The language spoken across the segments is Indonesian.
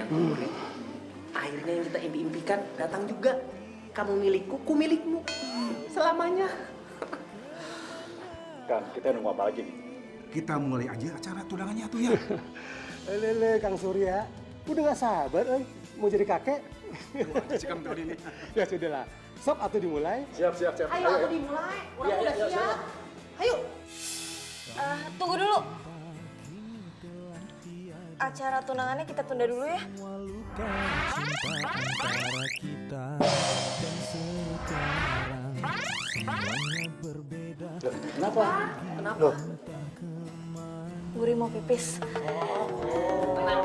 sayang Uri. Akhirnya yang kita impi-impikan datang juga. Kamu milikku, ku milikmu. Selamanya. Kang, kita nunggu apa lagi nih? Kita mulai aja acara tunangannya tuh ya. Lele, Kang Surya. Udah gak sabar, mau jadi kakek. Sikam tahun ini. Ya sudahlah, sok atuh dimulai. Siap. Ayo, aku dimulai. Orang udah siap. Ayo. Tunggu dulu. Acara tunangannya kita tunda dulu ya. Kenapa? Kenapa? Uri mau pipis. Tenang.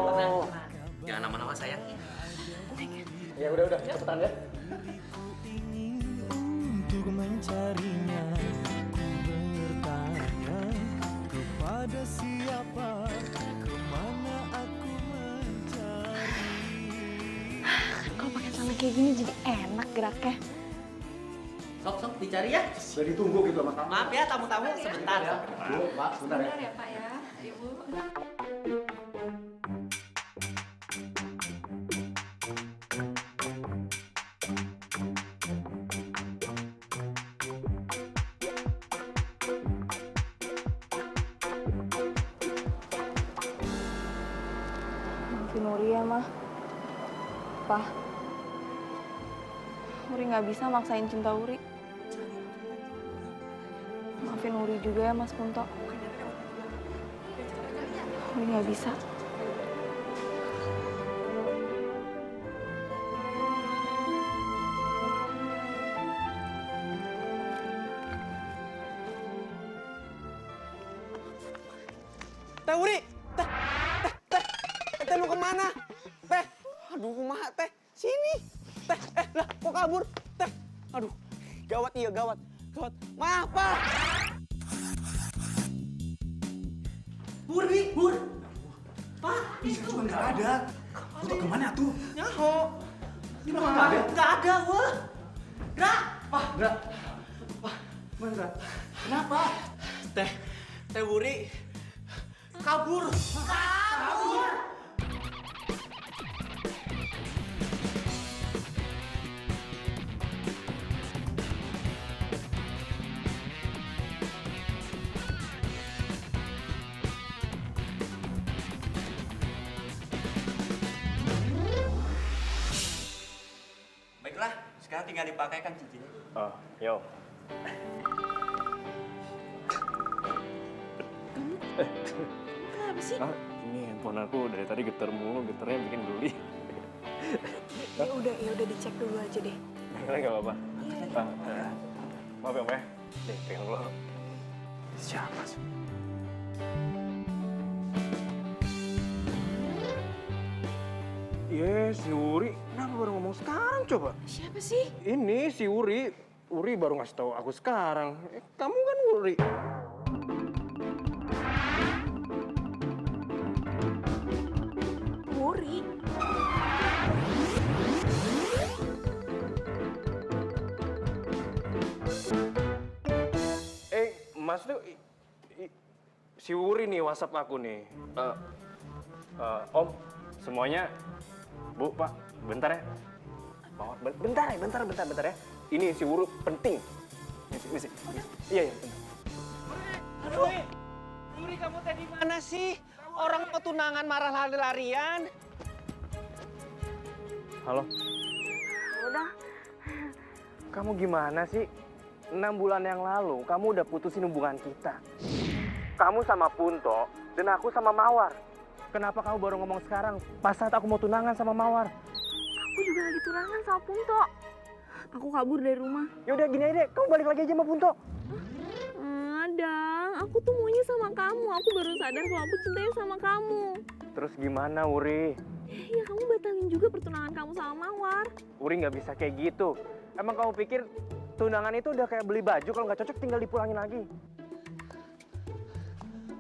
Jangan lama-lama sayang. Ya udah, cepetan ya. Untuk mencarinya, ku bertanya kepada siapa, kemana aku mencari. Kalau pakai celana kayak gini jadi enak geraknya. Sok dicari ya. Udah ditunggu gitu sama kamu. Maaf ya tamu-tamu sebentar. Bu, Pak, sebentar ya. Ya Pak ya, Ibu. Maafin Uri ya, Mah. Pak, Uri nggak bisa maksain cinta Uri. Maafin Uri juga ya, Mas Punto. Uri nggak bisa. Teh Uri, teh mau kemana? Teh, aduh kumaha teh, sini. Teh, lah kok kabur? Teh, aduh, gawat. Maaf Pak. Bur. Pak, Itu cuma nggak ada. Untuk kemana tuh? nyaho. Nggak ada, wah. Gerak. Mana? Kenapa? Teh Uri. Kabur. Baiklah, sekarang tinggal dipakaikan cincinnya. Oh, yo. Kenapa sih? Ini handphone aku dari tadi getar mulu, getarnya bikin geli. Ya udah dicek dulu aja deh. Nggak apa-apa. Maaf ya, Om ya. Nih, pegang dulu. Siapa sih? Si Uri. Kenapa baru ngomong sekarang coba? Siapa sih? Ini si Uri. Uri baru ngasih tahu aku sekarang. Kamu kan Uri. Uri. Mas tuh si Uri nih WhatsApp aku nih. Om, semuanya, Bu, Pak, bentar ya. Bentar ya. Ini si Uri penting. Misi. Iya, bentar. Aduh. Uri, kamu tadi mana sih? Orang mau tunangan marah lari-larian. Halo. Udah. Kamu gimana sih? 6 bulan yang lalu, kamu udah putusin hubungan kita. Kamu sama Punto, dan aku sama Mawar. Kenapa kamu baru ngomong sekarang, pas saat aku mau tunangan sama Mawar? Aku juga lagi tunangan sama Punto. Aku kabur dari rumah. Yaudah gini aja deh, kamu balik lagi aja sama Punto. Dang, aku tuh maunya sama kamu. Aku baru sadar kalau aku cintanya sama kamu. Terus gimana, Uri? Ya kamu batalin juga pertunangan kamu sama Mawar. Uri nggak bisa kayak gitu. Emang kamu pikir tunangan itu udah kayak beli baju, kalau nggak cocok tinggal dipulangin lagi?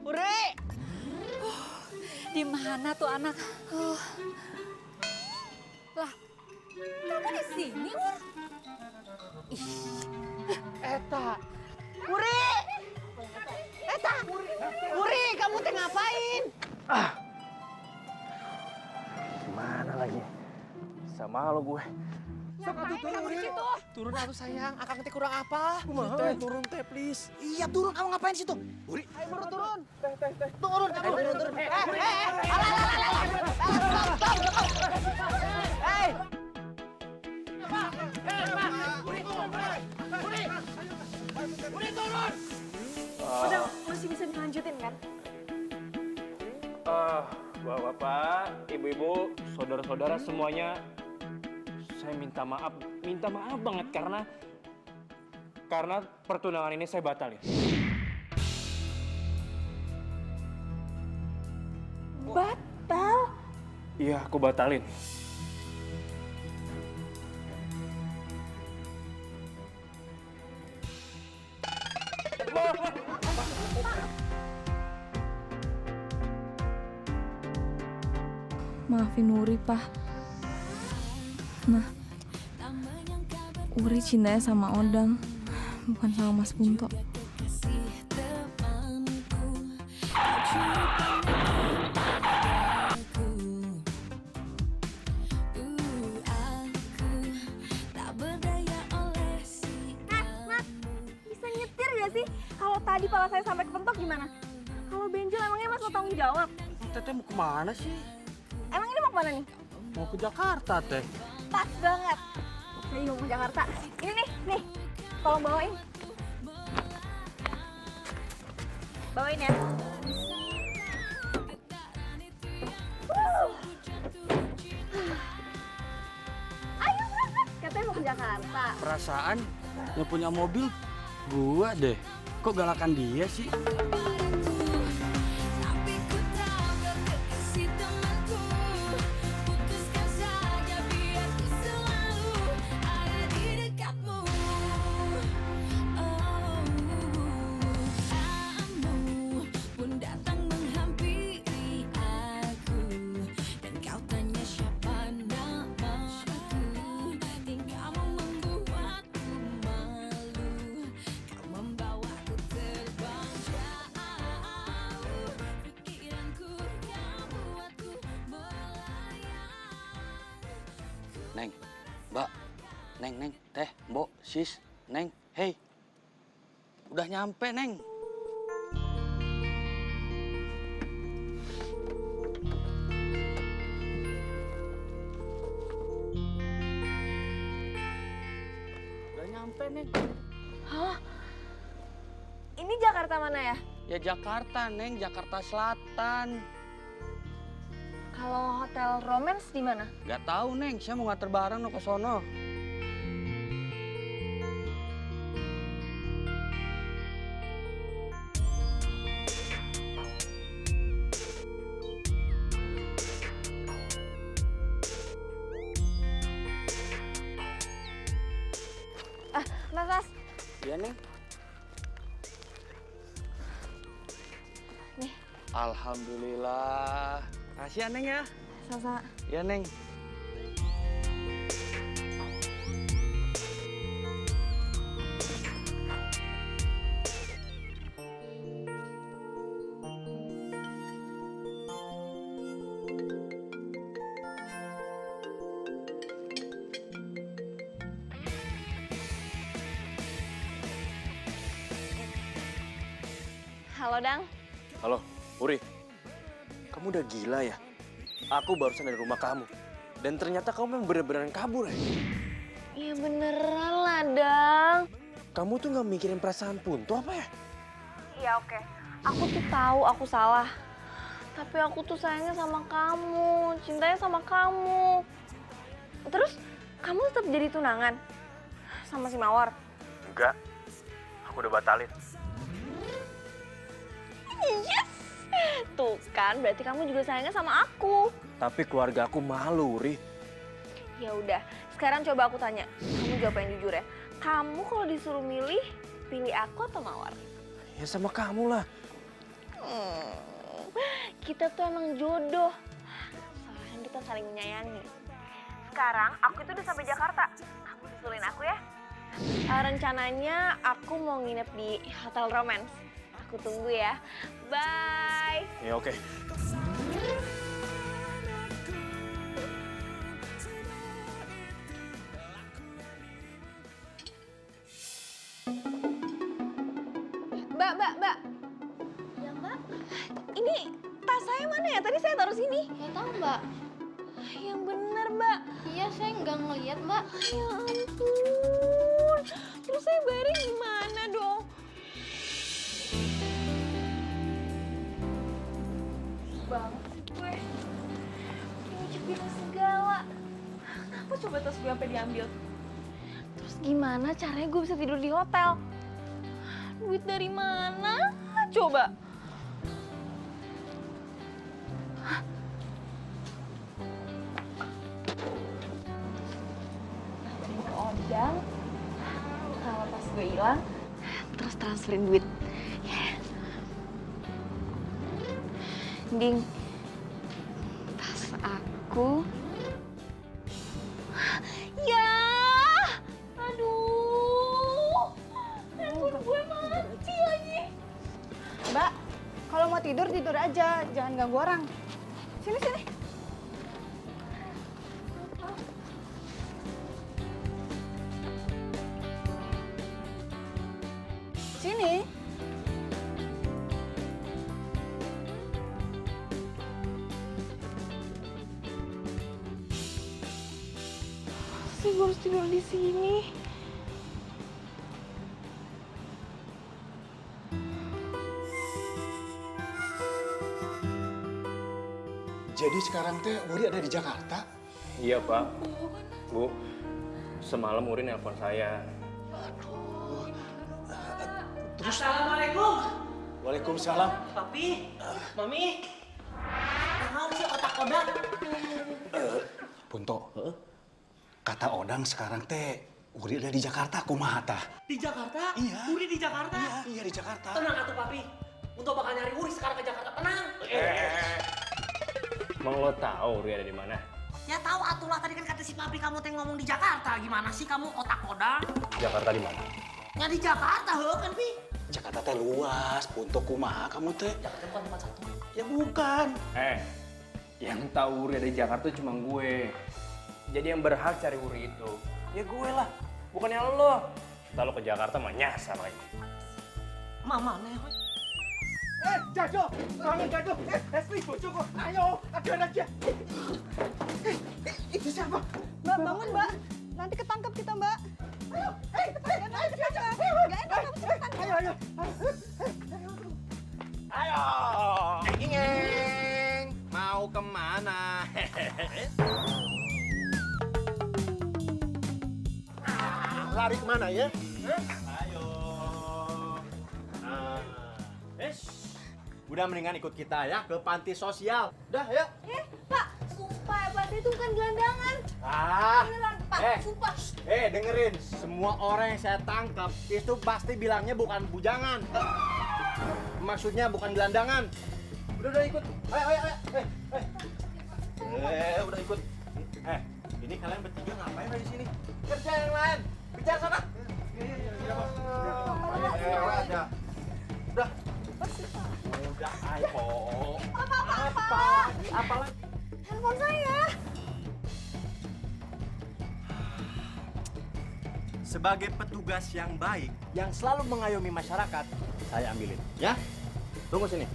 Uri! Di mana tuh anak? Lah, kamu di sini, Ur? Ih, Eta! Uri! Eta! Uri, kamu teh ngapain? Gimana Gak malu gue. Ngapain kamu di situ? Turun atuh sayang, akang teh kurang apa? Kumaha? Turun teh please. Iya turun, kamu ngapain situ? Uri, Ayo buru turun. turun kamu. Turun. Udah, masih bisa dilanjutin kan? Bapak-bapak, ibu-ibu, saudara-saudara semuanya, saya minta maaf banget karena pertunangan ini saya batalin. Batal? Iya, aku batalin. Maafin Uri, Pak. Nah, Uri cintanya sama Odang, bukan sama Mas Punto. Bisa nyetir gak sih? Kalau tadi pala saya sampai kepentok gimana? Kalau benjol emangnya Mas mau tanggung jawab? Teteh mau kemana sih? Emang ini mau kemana nih? Mau ke Jakarta teh. Pas banget. Saya mau ke Jakarta. Ini nih. Tolong bawain. Bawain ya. Ayo berangkat. Katanya mau ke Jakarta. Perasaan yang punya mobil gua deh. Kok galakan dia sih? Neng, Mbak, Neng, Teh, Mbok, Sis, Neng, hei. Udah nyampe, Neng. Udah nyampe, Neng. Hah? Ini Jakarta mana ya? Ya Jakarta, Neng, Jakarta Selatan. Kalau hotel romance di mana? Gak tahu, Neng, saya mau nganter barang no ke sono. Mas. Iya, Neng. Nih. Alhamdulillah. Kasih ya, Neng ya. Sasa. Ya, Neng. Halo, Dang. Halo, Uri. Kamu udah gila ya? Aku barusan dari rumah kamu. Dan ternyata kamu memang bener-beneran kabur ya? Iya beneran lah, Dang. Kamu tuh gak mikirin perasaan Punto apa ya? Iya oke. Aku tuh tahu aku salah. Tapi aku tuh sayangnya sama kamu, cintanya sama kamu. Terus kamu tetap jadi tunangan sama si Mawar? Enggak. Aku udah batalin. Yes! Tuh kan, berarti kamu juga sayangnya sama aku. Tapi keluarga aku malu, Uri. Ya udah, sekarang coba aku tanya. Kamu jawab yang jujur ya. Kamu kalau disuruh milih, pilih aku atau Mawar? Ya sama kamu lah. Kita tuh emang jodoh. Soalnya kita saling menyayangi. Sekarang aku itu udah sampai Jakarta. Kamu susulin aku ya. Rencananya aku mau nginep di Hotel Romance. Aku tunggu ya. Bye. Ya oke. Ini tas saya mana ya? Tadi saya taruh sini. Gak tahu Mbak. Yang bener, Mbak. Iya saya nggak ngeliat Mbak. Ya ampun. Terus saya bayarnya gimana dong? Banget sih gue. Nyucuk segala. Kenapa coba tas gue sampai diambil? Terus gimana caranya gue bisa tidur di hotel? Duit dari mana? Coba. Odang, kalau tas gue hilang, terus transferin duit. Ding, tas aku. Ya, aduh, handphone gue mati lagi. Mbak, kalau mau tidur tidur aja, jangan ganggu orang. Sini sini. Sini. Sih gue harus tidur di sini. Jadi sekarang teh Wuri ada di Jakarta? Iya, Pak. Bu, semalam Uri nelpon saya. Assalamualaikum. Waalaikumsalam. Papi, Mami. Naon sih otak Odang? Punto, kata Odang sekarang teh Wuri ada di Jakarta, kumaha tah? Di Jakarta? Iya. Uri di Jakarta? Iya di Jakarta. Tenang atuh Papi. Untuk bakal nyari Uri sekarang ke Jakarta. Tenang. Emang lo tahu Uri ada di mana? Ya tahu atulah, tadi kan kata si Papi kamu teh ngomong di Jakarta. Gimana sih kamu otak Odang? Jakarta di mana? Ya di Jakarta heuh kan Pi. Jakarta teh luas, Punto kumaha kamu teh? Jakarta bukan tempat satu. Ya bukan. Yang tahu Uri ada di Jakarta cuma gue. Jadi yang berhak cari Uri itu, ya gue lah, bukannya lo. Kalau ke Jakarta mah nyasar lagi. Mama nih. Jado, bangun Jado. Esli, bojoku. Ayo, ada aja. Itu siapa? Mbak bangun Mbak. Nanti ketangkep kita Mbak. Ayo, nanti ketangkep. Gak enak kamu cepetan. Ayo. Ayo. Ngeng, mau kemana? Lari kemana ya? Ayo. Udah mendingan ikut kita ya ke panti sosial. Udah, ya. Pak, sumpah ya Pak, itu bukan gelandangan. Beneran, Pak, sumpah. Dengerin, semua orang yang saya tangkap itu pasti bilangnya bukan bujangan. Maksudnya bukan gelandangan. Udah ikut. Ayo. Udah ikut. Ini kalian bertiga ngapain di sini? Kerja yang lain. Bicara sana. Iya, Bos. Udah. Udah, ayo. Apa lagi? Handphone saya. Sebagai petugas yang baik, yang selalu mengayomi masyarakat, saya ambilin, ya? Tunggu sini.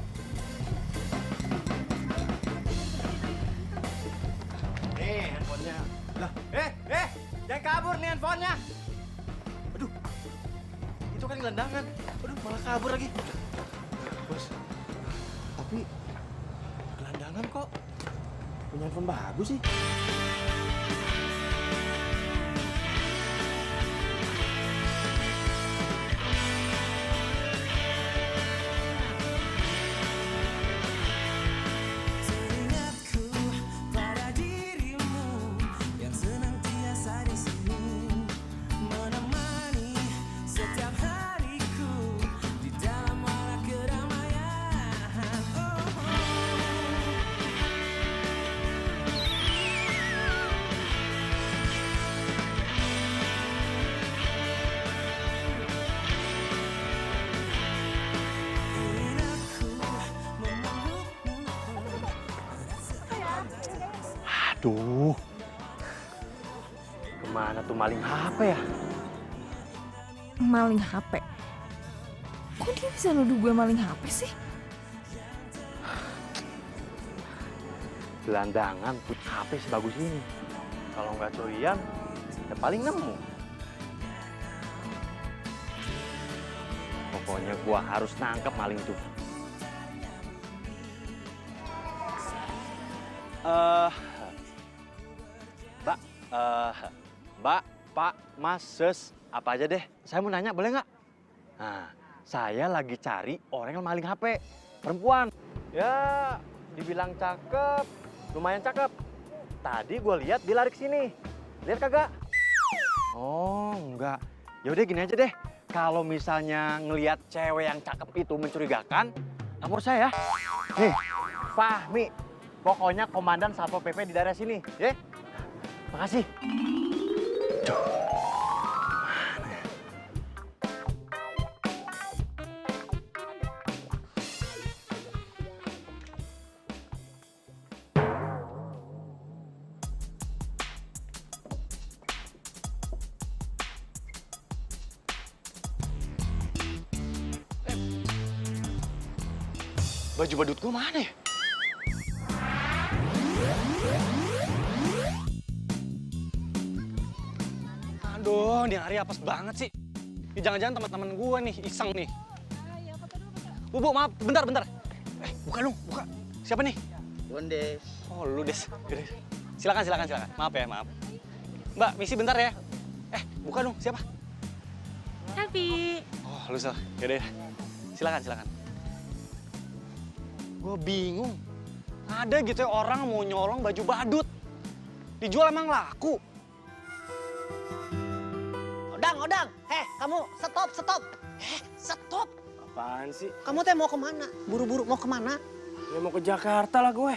Nih handphonenya. Lah, jangan kabur nih handphonenya. Aduh, itu kan gelandangan. Aduh, malah kabur lagi. Bos, tapi gelandangan kok punya handphone bagus sih. Aduh, kemana tuh maling HP ya? Maling HP? Kok dia bisa nuduh gue maling HP sih? gelandangan punya HP sebagus ini. Kalau nggak curian, ya paling nemu. Pokoknya gua harus nangkep maling itu. Mbak, Pak, Mas, Sus, apa aja deh. Saya mau nanya, boleh nggak? Nah, saya lagi cari orang yang maling HP. Perempuan. Ya, dibilang cakep, lumayan cakep. Tadi gue lihat dia lari ke sini. Lihat kagak? Oh, enggak. Yaudah gini aja deh. Kalau misalnya ngelihat cewek yang cakep itu mencurigakan, lapor saya. Nih, Fahmi. Pokoknya komandan Satpol PP di daerah sini, ya. Makasih. Duh. Mana ya? Baju badut gue mana ya? Aduh, ini hari apes banget sih. Ini jangan-jangan teman-teman gue nih, iseng nih. Bu, maaf, bentar. Buka dong, buka. Siapa nih? Bondes. Oh, lu Des. Yaudah. Silakan. Maaf ya, maaf. Mbak, misi bentar ya. Buka dong, siapa? Happy. Oh, lu salah. Yaudah. Silakan. Gue bingung. Ada gitu ya orang mau nyolong baju badut. Dijual emang laku. Odang, kamu stop. Stop. Apaan sih? Kamu teh mau kemana? Buru-buru mau kemana? Ya mau ke Jakarta lah gue.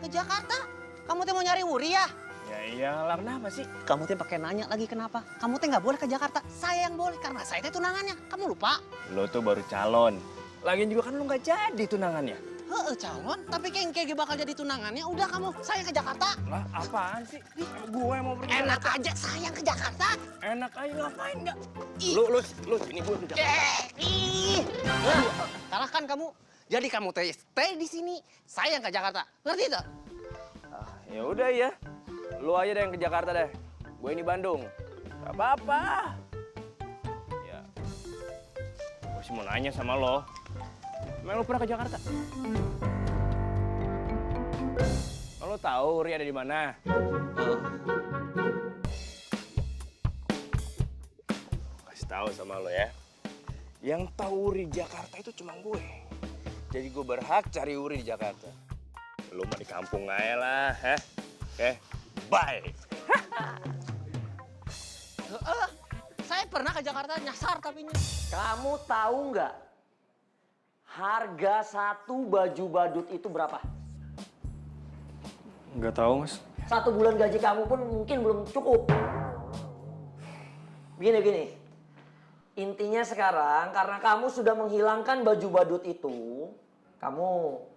Ke Jakarta? Kamu teh mau nyari Wuri ya? Ya iyalah, kenapa sih? Kamu teh pakai nanya lagi kenapa? Kamu teh nggak boleh ke Jakarta. Saya yang boleh karena saya teh tunangannya. Kamu lupa? Lo tuh baru calon. Lagian juga kan lo nggak jadi tunangannya. Calon, tapi kengke bakal jadi tunangannya. Udah kamu, saya ke Jakarta. Lah, apaan sih? Gue mau pergi. Enak aja, saya ke Jakarta. Enak aja, ngapain nggak? Ih. Lu sini gue ke Jakarta. Kalahkan kamu. Jadi kamu stay di sini, saya yang ke Jakarta. Ngerti tak? Ya udah ya. Lu aja deh yang ke Jakarta deh. Gue ini Bandung. Gak apa-apa. Ya. Gue sih mau nanya sama lo. Emang lu pernah ke Jakarta? Lo tahu Uri ada di mana? Kasih tahu sama lo ya. Yang tahu Uri Jakarta itu cuma gue. Jadi gue berhak cari Uri di Jakarta. Lu mah di kampung aja lah, Oke, bye. Saya pernah ke Jakarta, nyasar tapi Kamu tahu nggak harga satu baju badut itu berapa? Nggak tahu, Mas. 1 bulan gaji kamu pun mungkin belum cukup. Begini. Intinya sekarang karena kamu sudah menghilangkan baju badut itu, kamu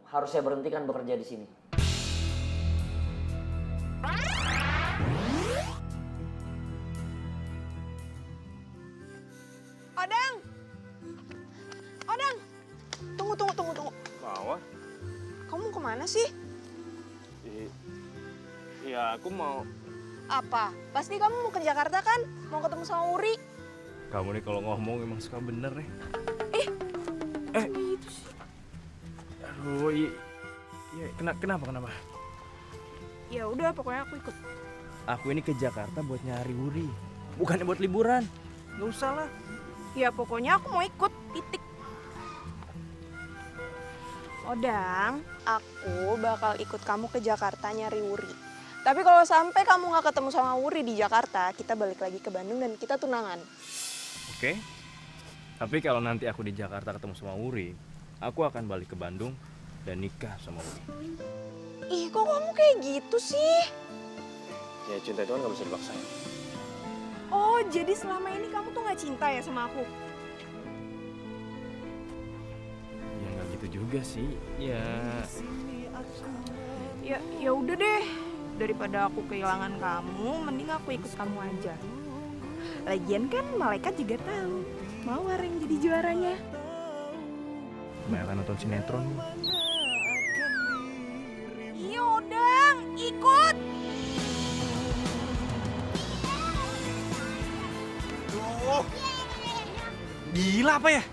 harus saya berhentikan bekerja di sini. Odang! Tunggu. Mawar? Kamu kemana sih? Iya, aku mau. Apa? Pasti kamu mau ke Jakarta kan? Mau ketemu sama Wuri? Kamu nih kalau ngomong emang suka bener nih. Gitu sih. Aduh, iya, kenapa? Ya udah, pokoknya aku ikut. Aku ini ke Jakarta buat nyari Wuri, bukannya buat liburan. Nggak usah lah. Ya pokoknya aku mau ikut, titik. Odang, aku bakal ikut kamu ke Jakarta nyari Wuri. Tapi kalau sampai kamu nggak ketemu sama Wuri di Jakarta, kita balik lagi ke Bandung dan kita tunangan. Oke. Tapi kalau nanti aku di Jakarta ketemu sama Wuri, aku akan balik ke Bandung dan nikah sama Wuri. Ih, kok kamu kayak gitu sih? Ya cinta itu kan nggak bisa dipaksain. Oh, jadi selama ini kamu tuh nggak cinta ya sama aku? Ya nggak gitu juga sih. Ya udah deh. Daripada aku kehilangan kamu, mending aku ikut kamu aja. Lagian kan malaikat juga tahu Mawar yang jadi juaranya. Banyak nonton sinetron. Iya, Odang, ikut. Loh. Gila apa ya?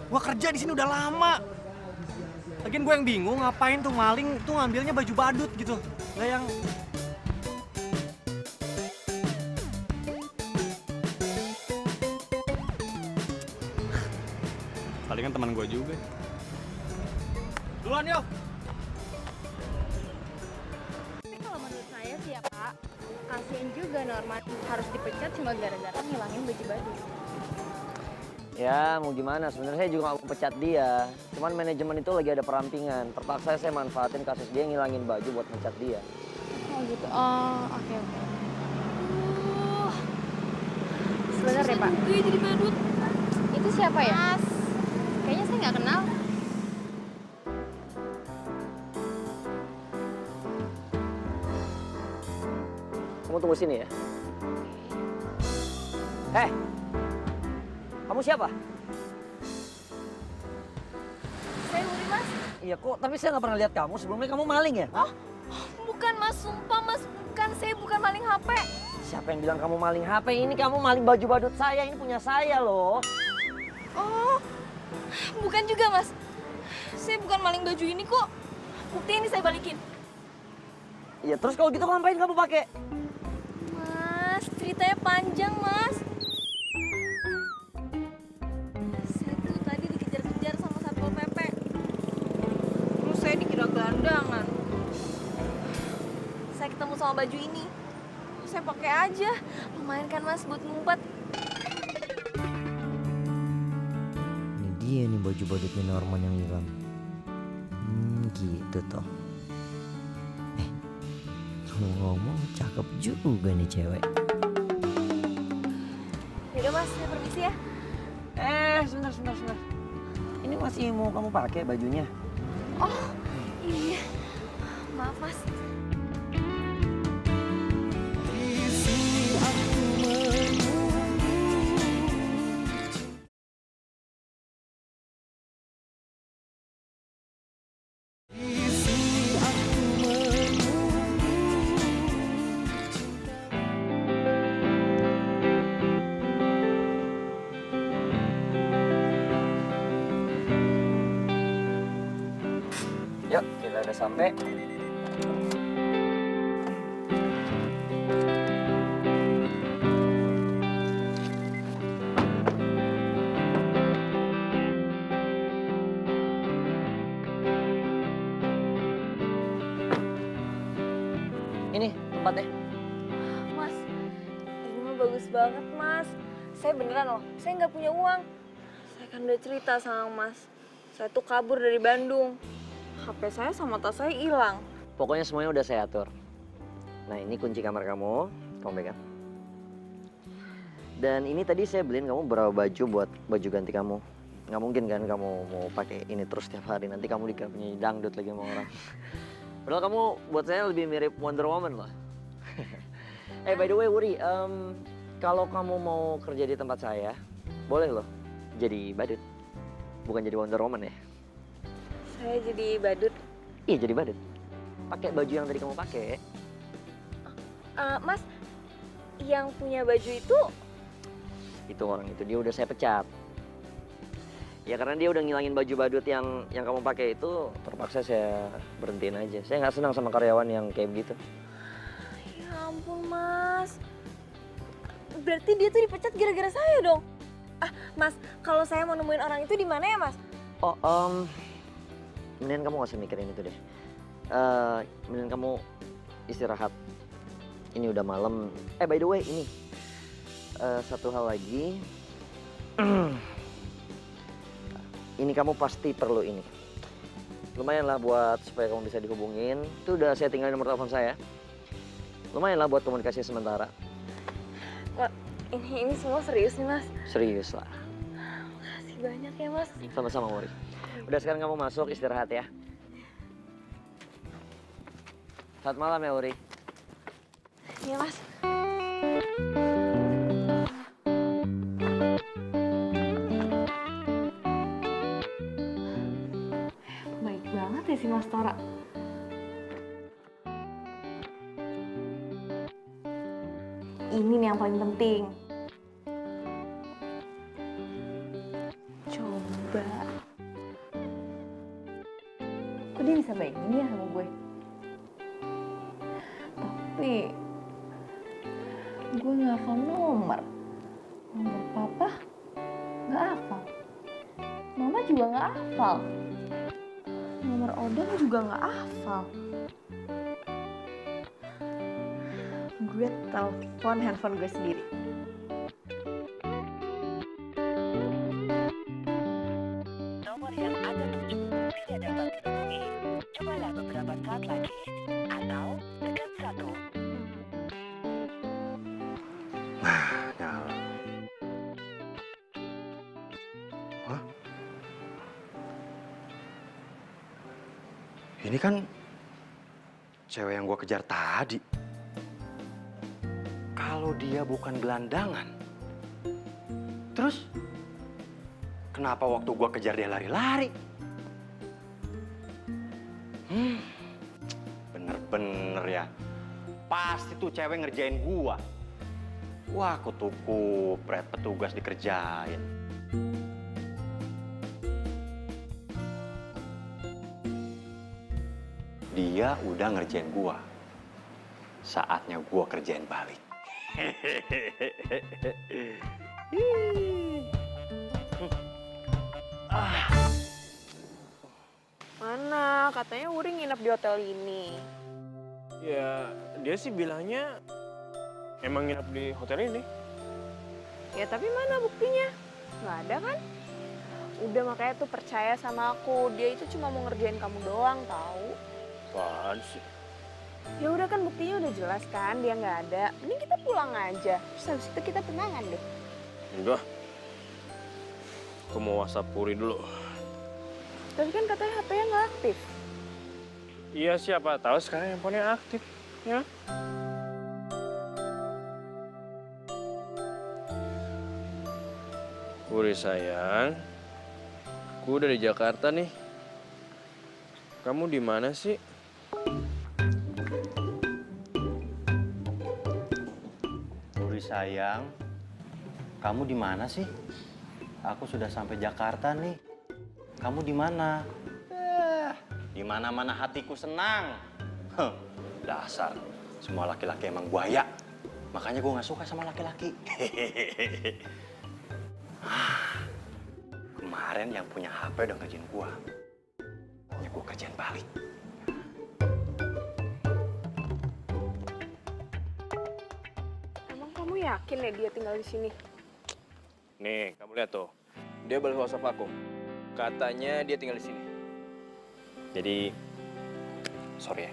Gua kerja di sini udah lama. Lagian gue yang bingung ngapain tuh maling tuh ngambilnya baju badut gitu. Lah yang palingan teman gue juga. Duluan yuk. Tapi kalau menurut saya sih ya Pak, kasian juga Norman harus dipecat cuma gara-gara ngilangin baju badut. Ya mau gimana, sebenarnya saya juga nggak mau pecat dia. Cuman manajemen itu lagi ada perampingan. Terpaksa saya manfaatin kasus dia ngilangin baju buat pecat dia. Oh gitu, oh oke. Sebentar deh Pak. Gue jadi badut. Itu siapa ya? Mas. Kayaknya saya nggak kenal. Kamu tunggu sini ya. Kamu siapa? Saya Uri Mas. Iya kok, tapi saya nggak pernah lihat kamu. Sebelumnya kamu maling ya? Oh, bukan Mas, sumpah Mas, bukan, saya bukan maling HP. Siapa yang bilang kamu maling HP? Ini kamu maling baju badut saya, ini punya saya loh. Oh, bukan juga Mas. Saya bukan maling baju ini kok. Bukti ini saya balikin. Iya terus kalau gitu ngapain kamu pakai? Mas, ceritanya panjang Mas. Saya tuh tadi dikejar-kejar sama Satpol PP. Terus saya dikira gelandangan. Saya ketemu sama baju ini. Saya pakai aja. Lumayan kan Mas buat ngumpet. Ini dia nih baju badutnya Norman yang hilang. Gitu toh. Ngomong cakep juga nih cewek. Yaudah Mas, saya permisi ya. Sebentar. Ini masih mau kamu pakai bajunya? Oh, iya. Maaf Mas. Yuk, kita udah sampai. Ini tempatnya. Mas, ini mah bagus banget Mas. Saya beneran loh, saya nggak punya uang. Saya kan udah cerita sama Mas. Saya tuh kabur dari Bandung. HP saya sama tas saya hilang. Pokoknya semuanya udah saya atur. Nah ini kunci kamar kamu pegang. Dan ini tadi saya beliin kamu beberapa baju buat baju ganti kamu. Nggak mungkin kan kamu mau pakai ini terus setiap hari. Nanti kamu dikira penyanyi dangdut lagi sama orang. Padahal kamu buat saya lebih mirip Wonder Woman loh. By the way Wuri, kalau kamu mau kerja di tempat saya, boleh loh jadi badut. Bukan jadi Wonder Woman ya. Saya jadi badut. Iya jadi badut. Pakai baju yang tadi kamu pakai. Mas, yang punya baju itu Orang itu dia udah saya pecat. Ya karena dia udah ngilangin baju badut yang kamu pakai itu, terpaksa saya berhentiin aja. Saya nggak senang sama karyawan yang kayak gitu. Ya ampun Mas. Berarti dia tuh dipecat gara-gara saya dong. Mas, kalau saya mau nemuin orang itu di mana ya Mas? Oh, mendingan kamu gak usah mikirin itu deh. Mendingan kamu istirahat. Ini udah malam. By the way, ini satu hal lagi. Ini kamu pasti perlu ini. Lumayan lah buat supaya kamu bisa dihubungin. Itu udah saya tinggalin nomor telepon saya. Lumayan lah buat komunikasi sementara. Wah, ini semua serius nih Mas. Serius lah. Makasih banyak ya Mas. Sama-sama Wuri. Udah sekarang kamu masuk istirahat ya. Selamat malam ya Wuri. Iya Mas. Baik banget ya si Mas Tora. ini nih yang paling penting. Coba. Kok dia bisa baik gini ya sama gue? Tapi gue nggak hafal nomor. Nomor papa nggak hafal. Mama juga nggak hafal. Nomor Odang juga nggak hafal. Gue telepon handphone gue sendiri. Nomor yang Anda tuju tidak dapat dihubungi. Cobalah beberapa saat lagi. Atau tekan 1. Nah, nyala. Hah? Ini kan cewek yang gua kejar tadi. Kalau dia bukan gelandangan, terus kenapa waktu gua kejar dia lari-lari? Bener-bener ya. Pasti tuh cewek ngerjain gua. Wah, kutuku, pret petugas dikerjain. Dia udah ngerjain gua. Saatnya gua kerjain balik. Mana? Katanya Uri nginep di hotel ini. Ya, dia sih bilangnya emang nginep di hotel ini. Ya tapi mana buktinya? Nggak ada kan? Udah makanya tuh percaya sama aku. Dia itu cuma mau ngerjain kamu doang tahu. Apaan sih? Ya udah kan buktinya udah jelas kan dia nggak ada. Mending kita pulang aja. Terus habis itu kita tenangan deh. Enggak. Aku mau WhatsApp Puri dulu. Tapi kan katanya HP-nya nggak aktif. Iya, siapa tahu sekarang handphonenya aktif, ya. Puri sayang, aku udah di Jakarta nih. Kamu di mana sih? Puri sayang, kamu di mana sih? Aku sudah sampai Jakarta nih. Kamu di mana? Di mana-mana hatiku senang. Huh, dasar, semua laki-laki emang buaya. Makanya gue nggak suka sama laki-laki. Kemarin yang punya HP udah ngerjain gue. Ya gue kerjain balik. Emang kamu yakin ya dia tinggal di sini? Nih, kamu lihat tuh. Dia balas WhatsApp aku. Katanya dia tinggal di sini. Jadi, sorry ya.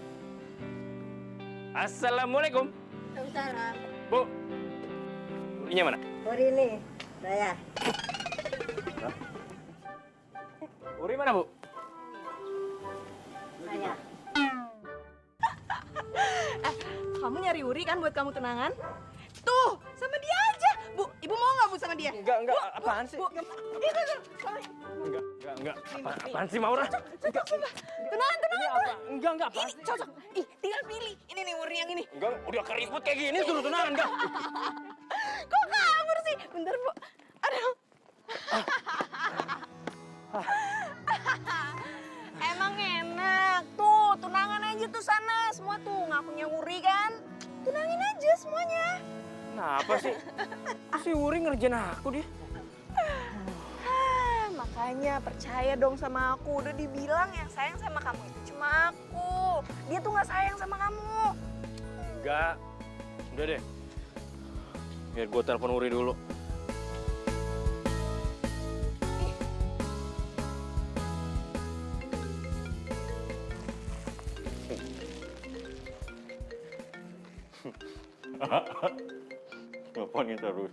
Assalamualaikum. Waalaikumsalam. Bu, Urinya mana? Uri nih, saya. Uri mana, Bu? Saya. Kamu nyari Uri kan buat kamu tenangan? Tuh, sama dia aja. Bu, ibu mau nggak bu sama dia? Enggak, apaan sih? Bu, Enggak. Apaan sih, Maura? tenangan. Enggak, apaan sih? Cocok. Ih, tinggal pilih. Ini nih Uri yang ini. Enggak, udah keribut kayak gini suruh tunangan, enggak? Kok kabur sih? Bentar, Bu. Aduh. Emang enak. Tuh, tunangan aja tuh sana. Semua tuh ngakunya Uri kan. Tunangin aja semuanya. Kenapa sih? Si Uri ngerjain aku dia. Makanya percaya dong sama aku. Udah dibilang yang sayang sama kamu itu cuma aku. Dia tuh nggak sayang sama kamu. Enggak. Udah deh. Biar gue telepon Uri dulu. Teleponin terus.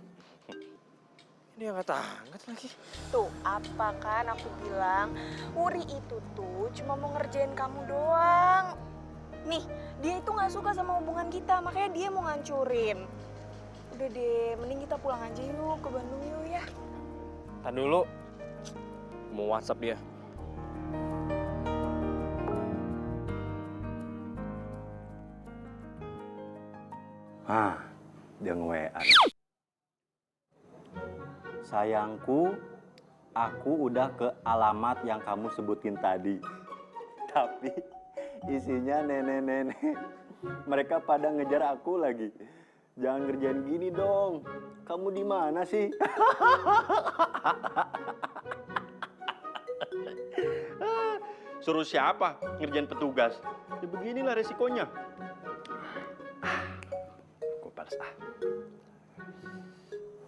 Dia angkat lagi. Tuh, apa kan aku bilang, Uri itu tuh cuma mau ngerjain kamu doang. Nih, dia itu nggak suka sama hubungan kita, makanya dia mau ngancurin. Udah deh, mending kita pulang aja yuk ke Bandung yuk ya. Tahan dulu. Mau WhatsApp dia. Dia nge-WA. Sayangku, aku udah ke alamat yang kamu sebutin tadi. Tapi isinya nenek-nenek. Mereka pada ngejar aku lagi. Jangan ngerjain gini dong. Kamu di mana sih? Suruh siapa ngerjain petugas? Ya beginilah resikonya. Gue balas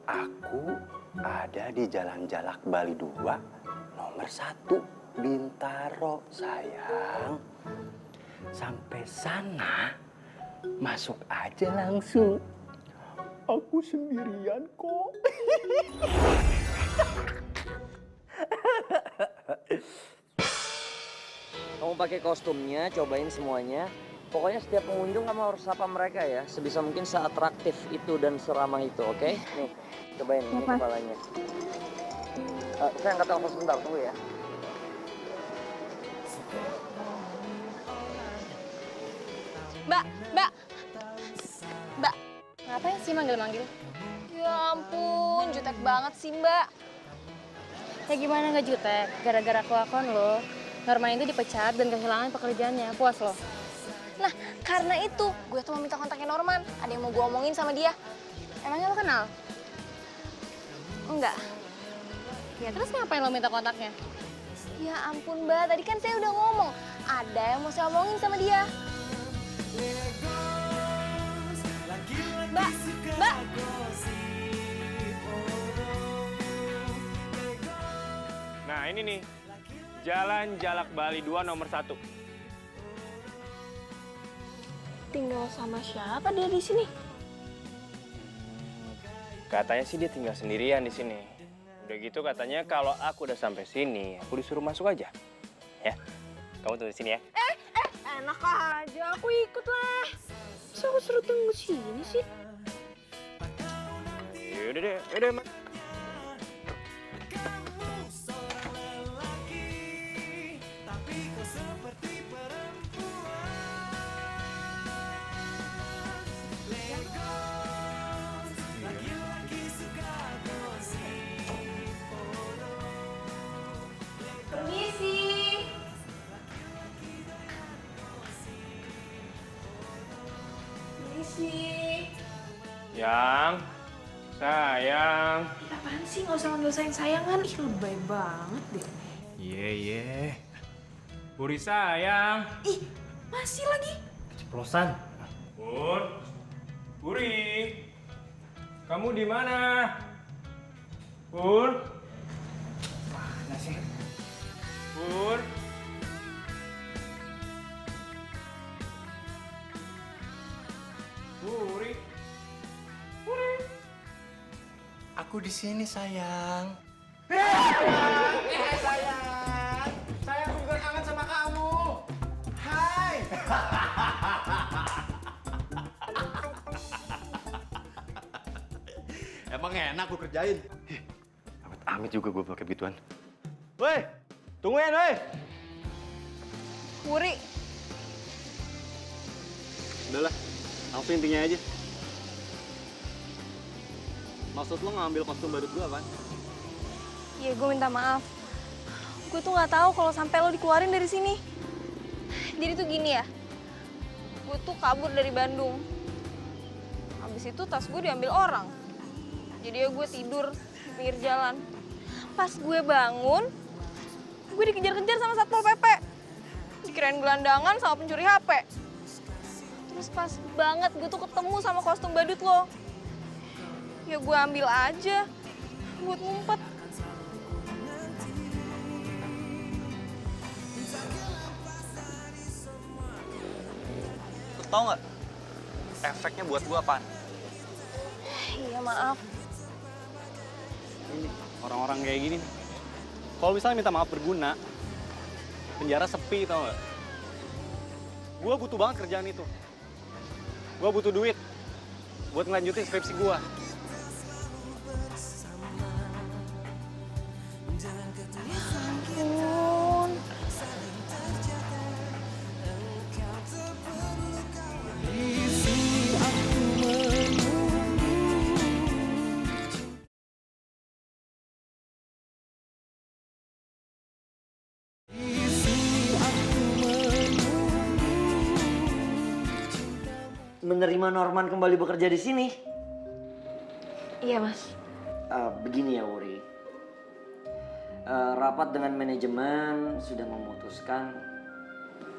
Aku ada di Jalan Jalak Bali 2, nomor 1, Bintaro, sayang. Sampai sana, masuk aja langsung. Aku sendirian kok. Kamu pakai kostumnya, cobain semuanya. Pokoknya setiap pengunjung kamu harus sapa mereka ya. Sebisa mungkin seatraktif itu dan seramah itu, oke? Nih, cobain ini kepalanya. Saya angkat telepon sebentar, tunggu ya. Mbak, Mbak. Mbak, ngapain sih manggil-manggil? Ya ampun, jutek banget sih, Mbak. Ya gimana nggak jutek? Gara-gara kelakuan lo, Norman itu dipecat dan kehilangan pekerjaannya. Puas lo? Nah, karena itu gue tuh mau minta kontaknya Norman. Ada yang mau gue omongin sama dia. Emangnya lo kenal? Enggak. Ya terus ngapain lo minta kontaknya? Ya ampun, Mbak. Tadi kan saya udah ngomong. Ada yang mau saya omongin sama dia. Mbak, Mbak. Nah ini nih, Jalan Jalak Bali 2 nomor 1. Tinggal sama siapa dia di sini? Katanya sih dia tinggal sendirian di sini. Udah gitu katanya kalau aku udah sampai sini, aku disuruh masuk aja. Ya, kamu tunggu di sini ya. Enak aja, aku ikut lah. Masa aku suruh tunggu sini sih? Yaudah deh, yaudah. Permisi. Permisi. Yang, sayang. Apaan sih? Nggak usah manggil sayang-sayangan. Ih, lebay banget deh. Iya. Puri sayang. Ih, masih lagi? Keceplosan. Pur, Puri, kamu di mana? Pur, Mana sih? Pur. Puri, Puri. Aku di sini, sayang. Sayang! Sayang juga kangen sama kamu! Hai! Emang enak gue kerjain. Amit juga gue pakai begituan. Woi, tungguin, woi. Puri. Udahlah, langsung intinya aja. Maksud lo ngambil kostum badut gue kan? Iya, gue minta maaf. Gue tuh nggak tahu kalau sampai lo dikeluarin dari sini. Jadi tuh gini ya, gue tuh kabur dari Bandung. Habis itu tas gue diambil orang. Jadi ya gue tidur di pinggir jalan. Pas gue bangun, gue dikejar-kejar sama Satpol PP. Dikirain gelandangan sama pencuri HP. Terus pas banget gue tuh ketemu sama kostum badut lo. Ya gue ambil aja buat ngumpet. Tau nggak efeknya buat gua apaan? Iya maaf. Ini orang-orang kayak gini. Kalau misalnya minta maaf berguna, penjara sepi tau nggak? Gua butuh banget kerjaan itu. Gua butuh duit buat ngelanjutin skripsi gua. Ampun. menerima Norman kembali bekerja di sini. Iya, Mas. Begini ya Wuri, rapat dengan manajemen sudah memutuskan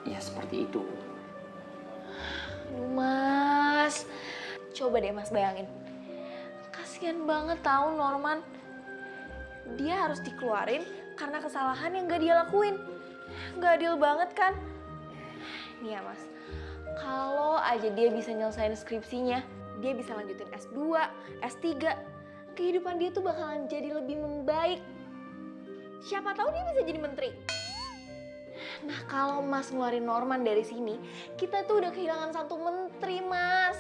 ya seperti itu. Aduh, Mas. Coba deh Mas bayangin. Kasian banget tahu Norman. Dia harus dikeluarin karena kesalahan yang gak dia lakuin. Gak adil banget kan? Nih ya Mas, kalau aja dia bisa nyelesain skripsinya, dia bisa lanjutin S2, S3, kehidupan dia tuh bakalan jadi lebih membaik. Siapa tahu dia bisa jadi menteri. Nah kalau Mas ngeluarin Norman dari sini, kita tuh udah kehilangan satu menteri, Mas.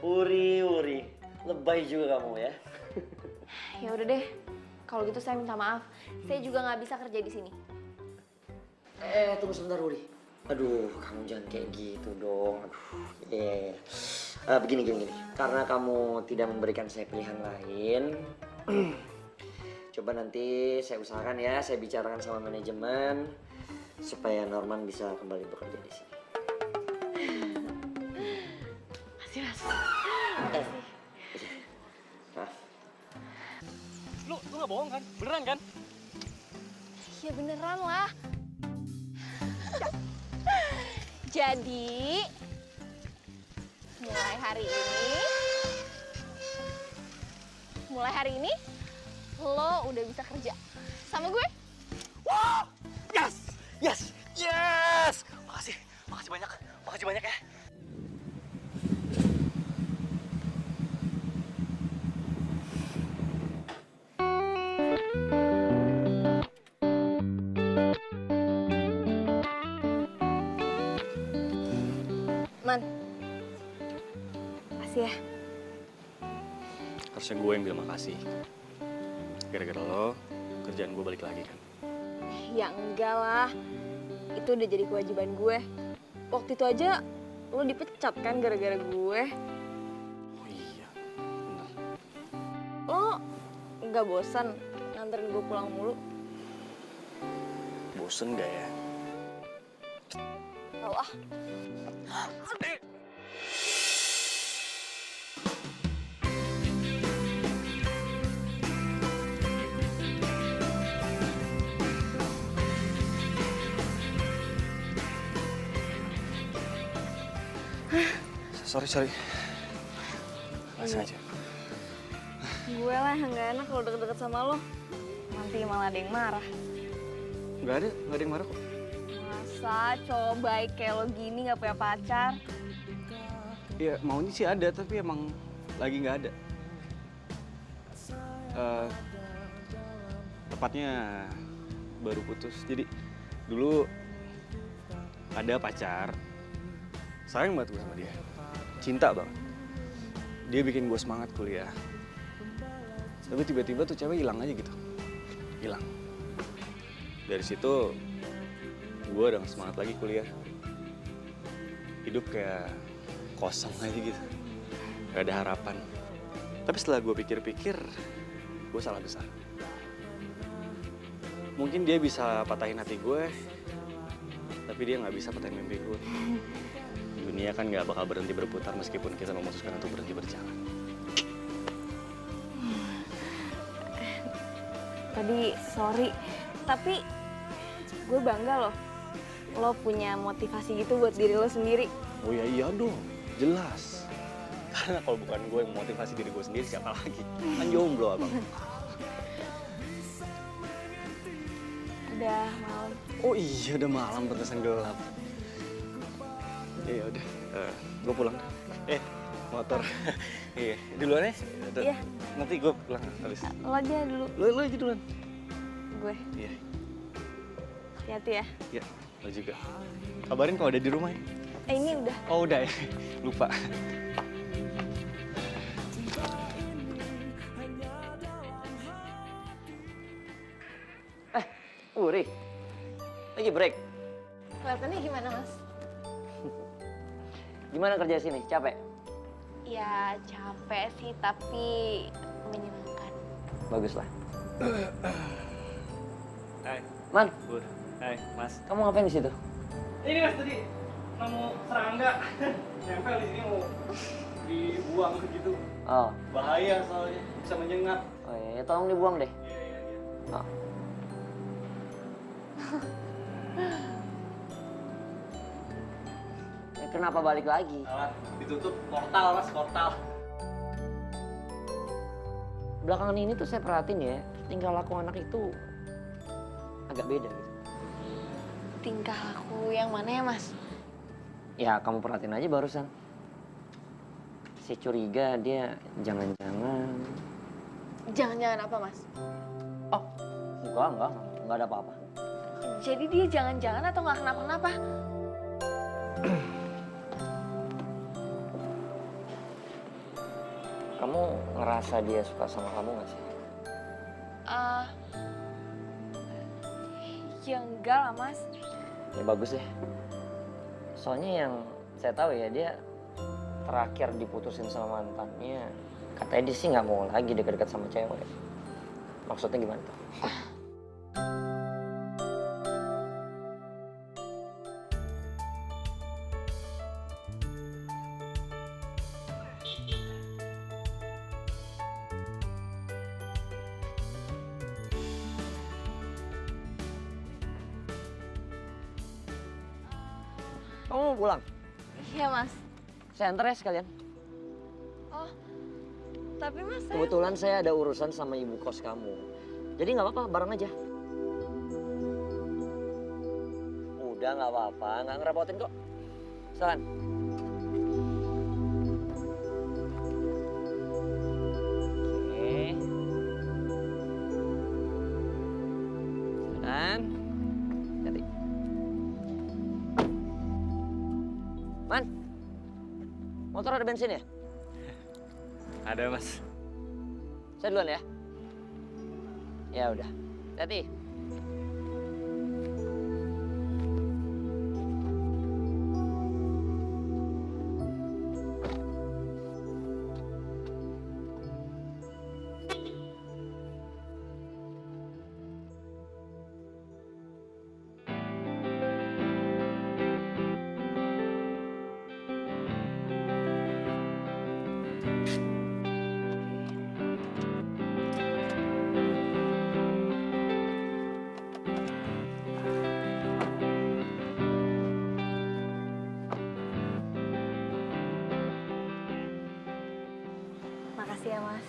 Wuri, lebay juga kamu ya. Ya udah deh, kalau gitu saya minta maaf. Saya juga nggak bisa kerja di sini. Tunggu sebentar Wuri. Aduh, kamu jangan kayak gitu dong. Begini. Karena kamu tidak memberikan saya pilihan lain, coba nanti saya usahakan ya, saya bicarakan sama manajemen supaya Norman bisa kembali bekerja di sini. Makasih, Mas. Maaf. Lu gak bohong kan? Beneran kan? Ya beneran lah. Jadi, mulai hari ini, lo udah bisa kerja sama gue. Wah! Yes! Makasih banyak ya. Man, makasih ya. Harusnya gue yang bilang makasih. Gara-gara lo, kerjaan gue balik lagi kan. Ya enggak lah, itu udah jadi kewajiban gue. Waktu itu aja lo dipecat kan gara-gara gue. Oh iya, bener. Lo nggak bosan nganterin gue pulang mulu? Bosen gak ya? Tau ah. Sorry. Nggak sengaja. Gue lah yang gak enak kalau deket-deket sama lo. Nanti malah ada yang marah. Nggak ada yang marah kok. Masa cowok baik kayak lo gini gak punya pacar? Ya maunya sih ada, tapi emang lagi nggak ada. Tepatnya baru putus. Jadi dulu ada pacar. Sayang banget gue sama dia. Cinta banget. Dia bikin gue semangat kuliah. Tapi tiba-tiba tuh cewek hilang aja gitu. Hilang. Dari situ gue udah gak semangat lagi kuliah. Hidup kayak kosong aja gitu. Gak ada harapan. Tapi setelah gue pikir-pikir, gue salah besar. Mungkin dia bisa patahin hati gue, tapi dia gak bisa patahin mimpi gue. Dunia kan gak bakal berhenti berputar meskipun kita memutuskan untuk berhenti berjalan. Tadi sorry, tapi gue bangga loh. Lo punya motivasi gitu buat diri lo sendiri. Oh ya iya dong, jelas. Karena kalau bukan gue yang memotivasi diri gue sendiri, siapa lagi? Kan jomblo abang. Udah malam. Oh iya udah malam, pantesan gelap. Ya udah, gue pulang. Motor. Iya, duluan ya? Iya. Nanti gue pulang habis. Lo aja dulu. Lo aja duluan. Gue. Iya. Hati-hati ya. Iya, lo juga. Kabarin kalau ada di rumah ya. Ini udah. Oh udah ya, lupa. Wuri, lagi break. Kelihatannya gimana, Mas? Gimana kerja sini? Capek? Ya capek sih, tapi menyenangkan. Bagus lah. Hai. Man, Hai, Mas. kamu ngapain di situ? Ini mas tadi nemu serangga. Nempel di sini mau dibuang gitu. Oh, Bahaya soalnya, bisa menyengat. oh iya, tolong dibuang deh. Oh. Kenapa balik lagi? Alat ditutup portal mas, portal. Belakangan ini tuh saya perhatiin ya, tingkah laku anak itu agak beda gitu. Tingkah laku yang mana ya mas? Ya kamu perhatiin aja barusan. Saya curiga dia jangan-jangan... Jangan-jangan apa mas? Oh, enggak ada apa-apa. Jadi dia jangan-jangan atau nggak kenapa-kenapa? Kamu ngerasa dia suka sama kamu gak sih? Ya enggak lah mas. Ya bagus deh. Soalnya yang saya tahu ya dia terakhir diputusin sama mantannya. Katanya dia sih nggak mau lagi dekat-dekat sama cewek. Maksudnya gimana tuh? Kamu mau pulang? Iya mas. Saya antar ya sekalian. Oh, tapi mas saya... Kebetulan saya ada urusan sama ibu kos kamu. Jadi nggak apa-apa, bareng aja. Udah nggak apa-apa, nggak ngerepotin kok. Silakan. Oke. Silakan. Hati. Man, motor ada bensin ya? Ada mas. Saya duluan ya. Ya udah. Hati. Makasih ya mas.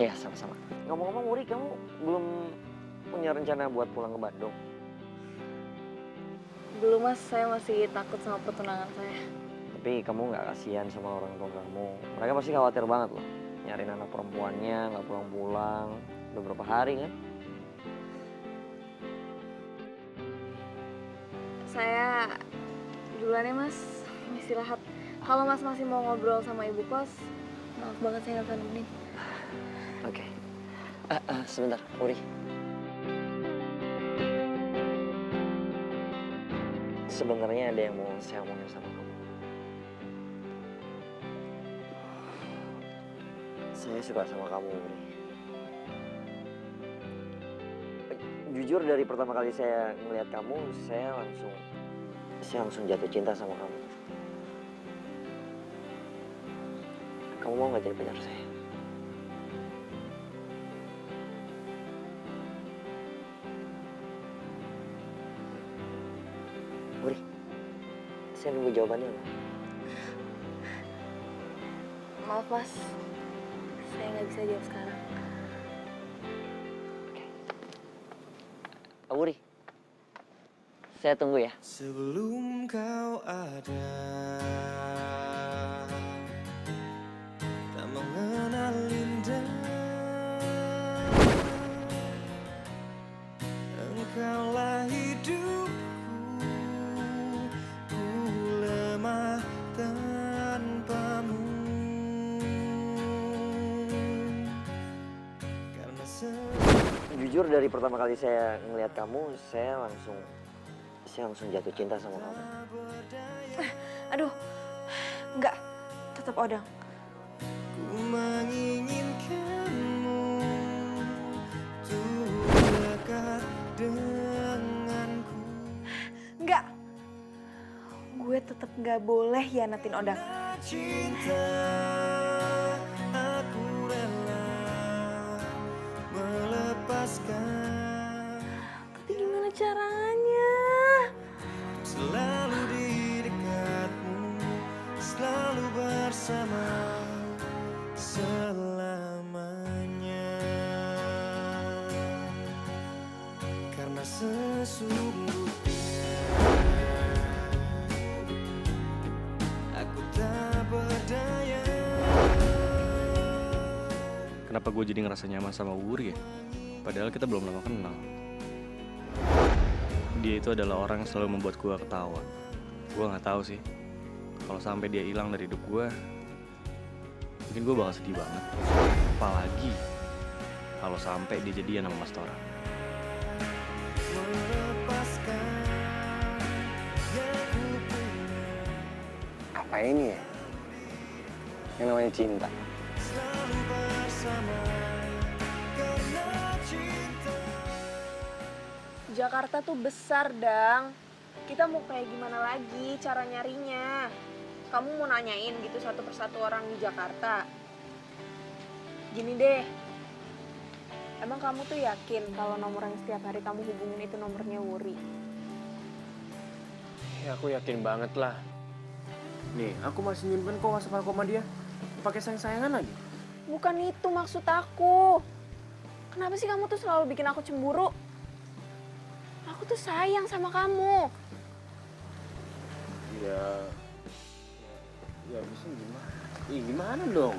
Iya, sama-sama. Ngomong-ngomong, Wuri, kamu belum punya rencana buat pulang ke Bandung? Belum mas, saya masih takut sama pertunangan saya. Tapi kamu nggak kasihan sama orang tua kamu? Mereka pasti khawatir banget loh. Nyariin anak perempuannya, nggak pulang-pulang. Udah berapa hari kan? Saya duluan ya mas, istirahat. Kalau mas masih mau ngobrol sama ibu kos, maaf banget saya nggak bisa nemenin. Oke. Sebentar, Wuri. Sebenarnya ada yang mau saya omongin sama kamu. Saya suka sama kamu, Wuri. Jujur dari pertama kali saya ngeliat kamu, saya langsung jatuh cinta sama kamu. Kamu mau nggak jadi pacar saya? Wuri, saya nunggu jawabannya loh. Maaf mas, saya nggak bisa jawab sekarang. Wuri, saya tunggu ya. Sebelum kau ada, tak mengenal indah, engkaulah hidupku, ku lemah tanpamu. Karena Jujur dari pertama kali saya ngelihat kamu, saya langsung jatuh cinta sama kamu. Aduh, enggak, tetap Odang. ku menginginkanmu untuk dekat denganku. Enggak, tetap nggak boleh hianatin Odang. Cinta, aku rela melepaskan. Tapi gimana caranya? Selalu di dekatmu, selalu bersama selamanya. Karena sesungguhnya aku tak berdaya. Kenapa gue jadi ngerasa nyaman sama Wuri ya? Padahal kita belum lama kenal. Dia itu adalah orang yang selalu membuat gue ketawa. Gue nggak tahu sih, kalau sampai dia hilang dari hidup gue, mungkin gue bakal sedih banget. Apalagi kalau sampai dia jadian sama Mas Tora. Apa ini ya? Yang namanya cinta. Selalu bersama karena cinta. Jakarta tuh besar, Dang. Kita mau kayak gimana lagi cara nyarinya? Kamu mau nanyain gitu satu persatu orang di Jakarta? Gini deh, emang kamu tuh yakin kalau nomor yang setiap hari kamu hubungin itu nomornya Wuri? Ya aku yakin banget lah. Nih, aku masih nyimpen kok WhatsApp aku sama dia. Pakai sayang-sayangan lagi. Bukan itu maksud aku. Kenapa sih kamu tuh selalu bikin aku cemburu? Aku tuh sayang sama kamu. Ya bisa gimana? Gimana dong?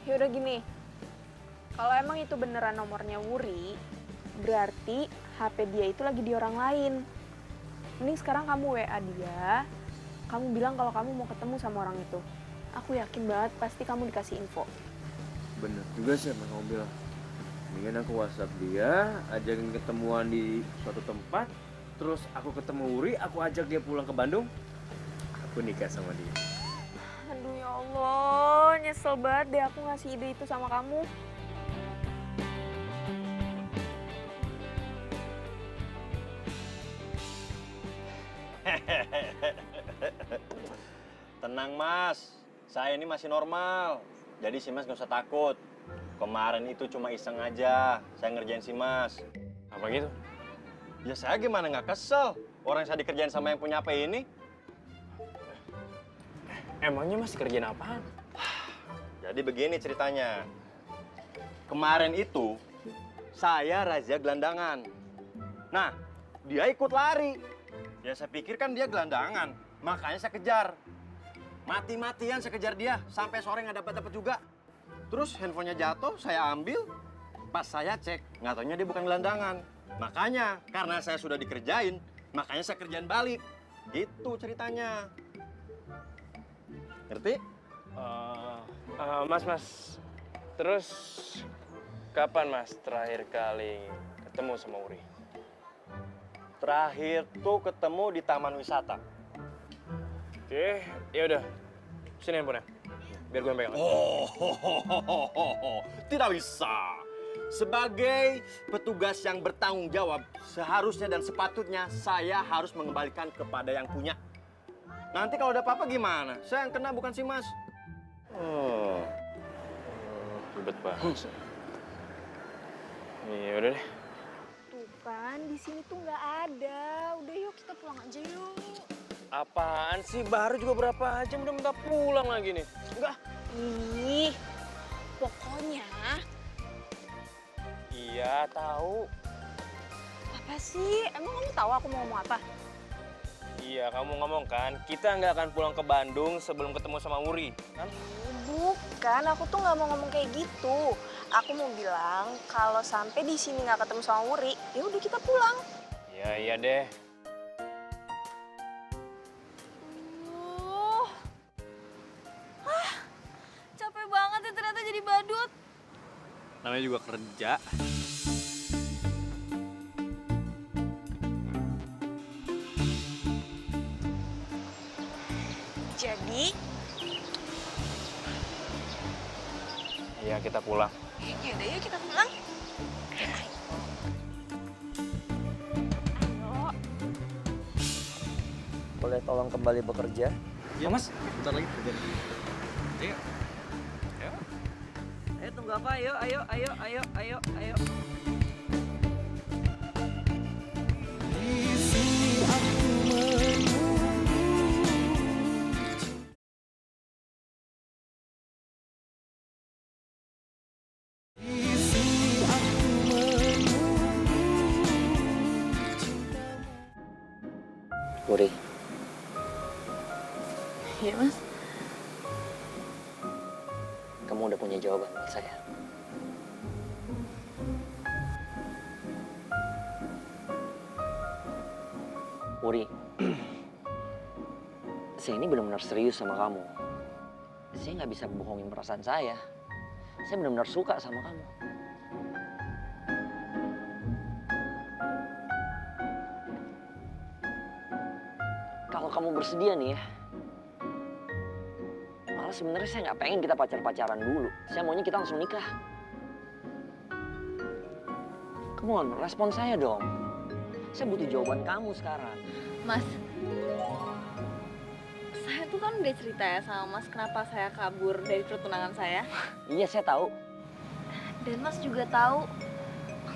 Ya udah gini. Kalau emang itu beneran nomornya Wuri, berarti HP dia itu lagi di orang lain. Mending sekarang kamu WA dia, kamu bilang kalau kamu mau ketemu sama orang itu. Aku yakin banget pasti kamu dikasih info. Bener juga sih emang kamu bilang. Mendingan aku WhatsApp dia, ajakin ketemuan di suatu tempat, terus aku ketemu Wuri, aku ajak dia pulang ke Bandung, aku nikah sama dia. Aduh ya Allah, nyesel banget deh aku ngasih ide itu sama kamu. Tenang Mas, saya ini masih normal. Jadi si Mas nggak usah takut. Kemarin itu cuma iseng aja, saya ngerjain si Mas. Apa gitu? Ya saya gimana nggak kesel? Orang saya dikerjain sama yang punya HP ini. Emangnya masih kerjaan apaan? Jadi begini ceritanya. Kemarin itu saya razia gelandangan. Nah, dia ikut lari. Ya saya pikir kan dia gelandangan, makanya saya kejar. Mati-matian saya kejar dia, sampai sore nggak dapat juga. Terus handphonenya jatuh, saya ambil. Pas saya cek, nggak taunya dia bukan gelandangan. Makanya, karena saya sudah dikerjain, makanya saya kerjain balik. Gitu ceritanya. Ngerti? Mas. Terus kapan Mas terakhir kali ketemu sama Wuri? Terakhir tuh ketemu di taman wisata. Oke, ya udah. Sini handphonenya. Biar gue yang pegang. Tidak bisa. Sebagai petugas yang bertanggung jawab, seharusnya dan sepatutnya saya harus mengembalikan kepada yang punya. Nanti kalau ada apa-apa gimana? Saya yang kena bukan si Mas. Ribet banget. Iya udah deh. Tuh kan, di sini tuh nggak ada. Udah yuk kita pulang aja yuk. Apaan sih? Baru juga berapa jam udah minta pulang lagi nih. Enggak. Ih, pokoknya. Iya, tahu. Apa sih? Emang kamu tahu aku mau ngomong apa? Iya, kamu ngomong kan, kita nggak akan pulang ke Bandung sebelum ketemu sama Wuri, kan? Bukan, aku tuh nggak mau ngomong kayak gitu. Aku mau bilang kalau sampai di sini nggak ketemu sama Wuri, ya udah kita pulang. Iya deh. Capek banget ya ternyata jadi badut. Namanya juga kerja. Jadi, Iya, kita pulang. yaudah yuk kita pulang. Ayo. boleh tolong kembali bekerja? Iya mas, bentar lagi kerja. Ayo. Ayo. Ayo tunggu apa? Ayo. Wuri. Iya mas. Kamu udah punya jawaban buat saya. Wuri, saya ini benar-benar serius sama kamu. Saya nggak bisa bohongin perasaan saya. Saya benar-benar suka sama kamu. Kalau kamu bersedia nih ya, malah sebenarnya saya nggak pengen kita pacaran dulu. Saya maunya kita langsung nikah. Come on, respon saya dong. Saya butuh jawaban kamu sekarang. Mas, saya tuh kan udah cerita ya sama mas kenapa saya kabur dari pertunangan saya. Iya, saya tahu. Dan mas juga tahu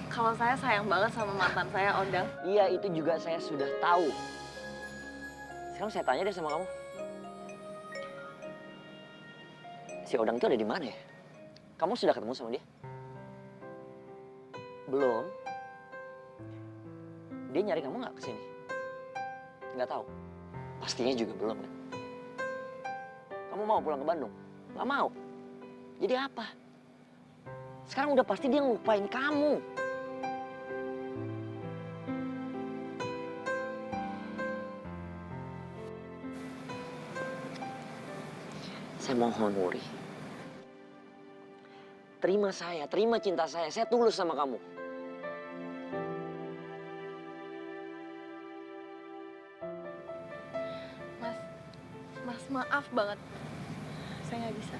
kalau saya sayang banget sama mantan saya, Odang. Iya, itu juga saya sudah tahu. Sekarang saya tanya deh sama kamu. Si Odang itu ada di mana ya? Kamu sudah ketemu sama dia? Belum. Dia nyari kamu nggak kesini? Nggak tahu. Pastinya juga belum kan? Kamu mau pulang ke Bandung? Nggak mau. Jadi apa? Sekarang udah pasti dia ngelupain kamu. Saya mohon, Wuri. Terima saya, terima cinta saya. Saya tulus sama kamu. Mas maaf banget. Saya nggak bisa.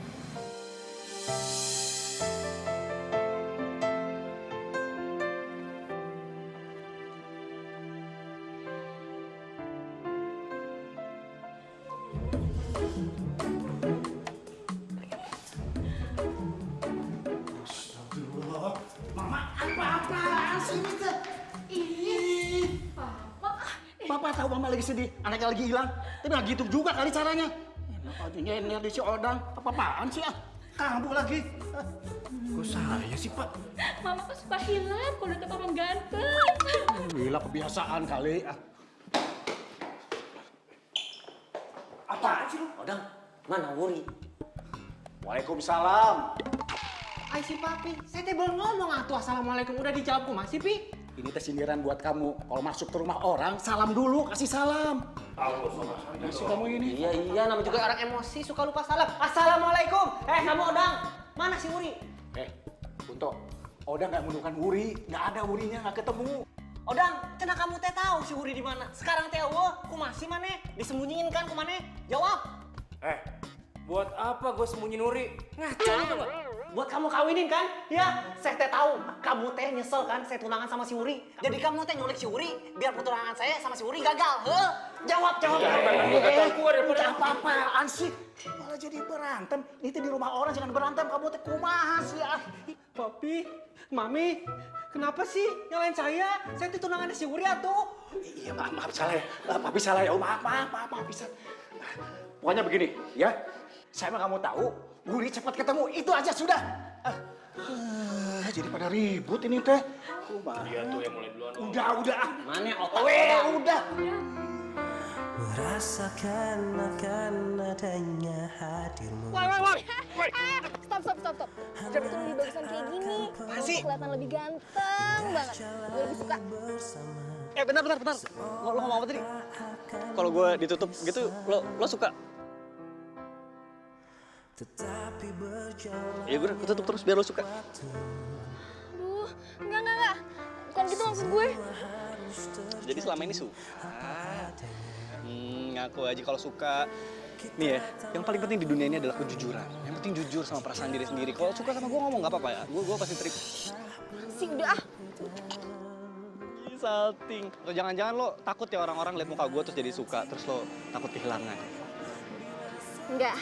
Mama, apa-apaan sih ini teh? Ih, Papa tahu Mama lagi sedih, anaknya lagi hilang. Tapi nggak gitu juga kali caranya. Enak aja nyender di si Odang. Apa-apaan sih ah? Kambuh lagi. Kok saya sih, Pak? Mama tuh suka hilang kalau deket orang ganteng. Gila kebiasaan kali. Apaan sih lu? Odang, mana Wuri? Waalaikumsalam. Ay si Papi, saya teh belum ngomong atuh assalamualaikum udah dijawab kumaha sih Pi? Ini teh sindiran buat kamu. Kalau masuk ke rumah orang, salam dulu, kasih salam. Masih kamu ini. Iya, namanya juga orang emosi suka lupa salam. Assalamualaikum. Kamu Odang, mana si Wuri? Kunto, Odang nggak menemukan Wuri, nggak ada Wurinya, nggak ketemu. Odang, cenah kamu teh tahu si Wuri di mana? Sekarang teh kumaha sih maneh? Disembunyiin kan kumaneh? Jawab. Buat apa gue sembunyiin Wuri? Ngaco itu loh. Buat kamu kawinin kan? Ya, saya teh tahu. Kamu teh nyesel kan saya tunangan sama si Wuri. Jadi kamu teh nyulik si Wuri biar pertunangan saya sama si Wuri gagal. Jawab. Udah apa-apaan sih? Malah jadi berantem. Ini teh di rumah orang jangan berantem. Kamu teh kumaha sih ah? Papi, Mami, kenapa sih nyalain saya? Saya tuh tunangannya si Wuri atuh. Iya maaf salah ya. Papi salah ya. Maaf bisa. Pokoknya begini ya. Saya mah kamu tahu. Wuri cepat ketemu, itu aja sudah. Jadi pada ribut ini teh. Dia tuh yang mulai duluan. Udah. Mana otak? Udah. Merasakan akan adanya hadirmu. Woi. Stop. Jadi tuh lebih bagusan kayak gini. Kamu kelihatan lebih ganteng banget. Gue lebih suka. Bentar. Lo ngomong apa tadi? Kalau gue ditutup gitu, lo suka? Ya gue tutup terus biar lo suka. Aduh, enggak. Bukan gitu maksud gue. Jadi selama ini suka. Ngaku aja kalau suka. Nih ya, yang paling penting di dunia ini adalah kejujuran. Yang penting jujur sama perasaan diri sendiri. Kalau suka sama gue ngomong nggak apa-apa ya. Gue pasti terima. Sih udah ah. salting. Atau jangan-jangan lo takut ya orang-orang lihat muka gue terus jadi suka, terus lo takut kehilangan. Enggak.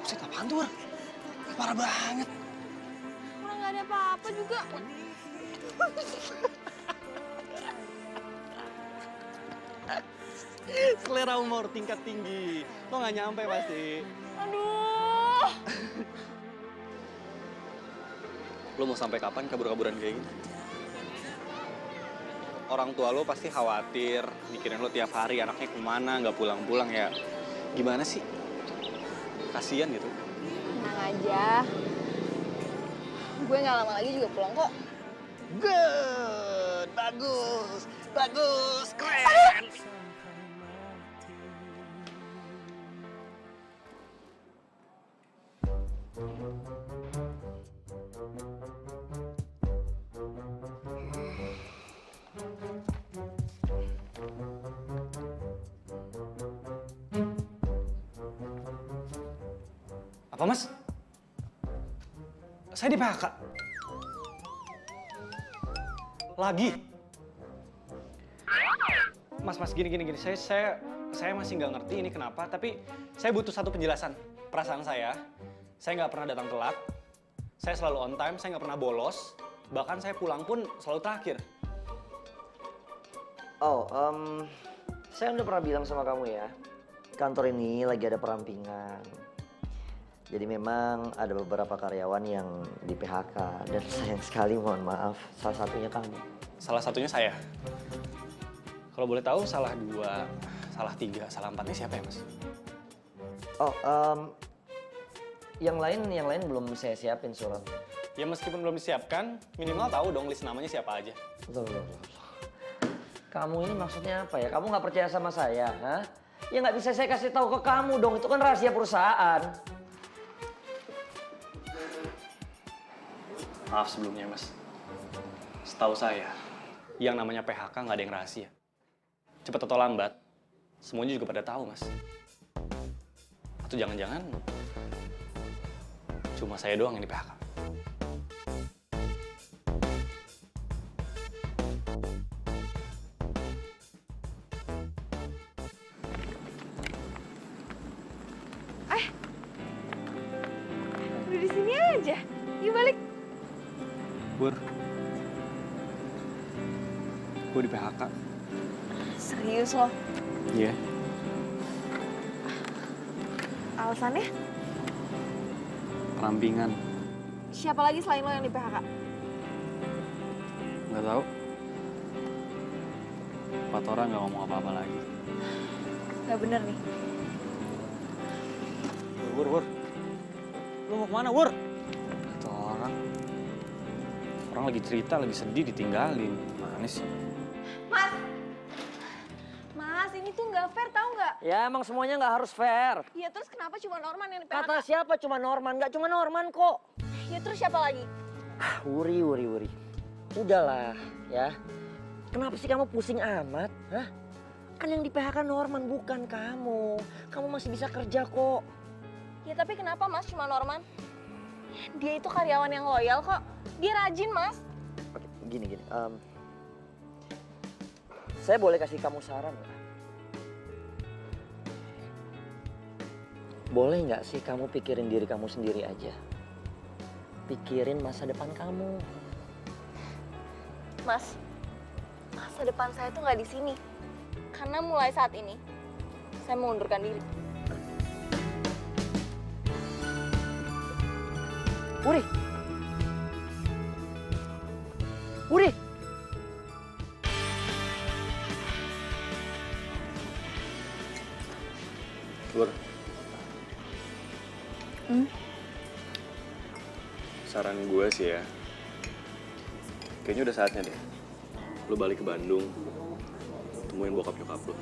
Buset, apaan tuh, Wur? Parah banget. Orang nggak ada apa-apa juga. Selera humor tingkat tinggi. Lo nggak nyampe pasti. Aduh. Lo mau sampai kapan kabur-kaburan kayak gini? Orang tua lo pasti khawatir, mikirin lo tiap hari anaknya kemana, nggak pulang-pulang ya. Gimana sih? Kasian gitu. Tenang aja. Gue nggak lama lagi juga pulang kok. Good, bagus, keren. Apa, Mas? Saya di PHK. Lagi? Mas, gini. Saya masih nggak ngerti ini kenapa, tapi saya butuh satu penjelasan. Perasaan saya nggak pernah datang telat, saya selalu on time, saya nggak pernah bolos, bahkan saya pulang pun selalu terakhir. Oh, saya udah pernah bilang sama kamu ya, kantor ini lagi ada perampingan. Jadi memang ada beberapa karyawan yang di PHK dan sayang sekali mohon maaf salah satunya kamu. Salah satunya saya. Kalau boleh tahu salah 2, salah 3, salah 4-nya siapa ya, Mas? Oh, yang lain belum saya siapin surat. Ya meskipun belum disiapkan, minimal tahu dong list namanya siapa aja. Loh. Kamu ini maksudnya apa ya? Kamu nggak percaya sama saya, ha? Ya nggak bisa saya kasih tahu ke kamu dong, itu kan rahasia perusahaan. Maaf sebelumnya, Mas. Setahu saya, yang namanya PHK nggak ada yang rahasia. Cepat atau lambat, semuanya juga pada tahu, Mas. Atau jangan-jangan cuma saya doang yang di PHK. Udah di sini aja. Yuk balik. Bur, gue di PHK. Serius lo? Iya. Alasannya? Perampingan. Siapa lagi selain lo yang di PHK? Nggak tahu. 4 orang nggak ngomong apa-apa lagi. Gak bener nih. Wur. Lu mau kemana, Wur? Itu orang. Orang lagi cerita, lagi sedih, ditinggalin. Mana sih? Mas, ini tuh nggak fair tau nggak? Ya emang semuanya nggak harus fair. Ya terus kenapa cuma Norman yang di PHK? Kata siapa cuma Norman? Nggak cuma Norman kok. Ya terus siapa lagi? Wuri. Udahlah ya. Kenapa sih kamu pusing amat? Hah? Kan yang di PHK Norman bukan kamu. Kamu masih bisa kerja kok. Ya tapi kenapa Mas cuma Norman? Dia itu karyawan yang loyal kok. Dia rajin, Mas. Oke, gini. Saya boleh kasih kamu saran nggak? Boleh nggak sih kamu pikirin diri kamu sendiri aja? Pikirin masa depan kamu. Mas, masa depan saya tuh nggak di sini. Karena mulai saat ini, saya mengundurkan diri. Wuri! Wur. Saran gue sih ya, kayaknya udah saatnya deh. Lu balik ke Bandung, temuin bokap nyokap lu.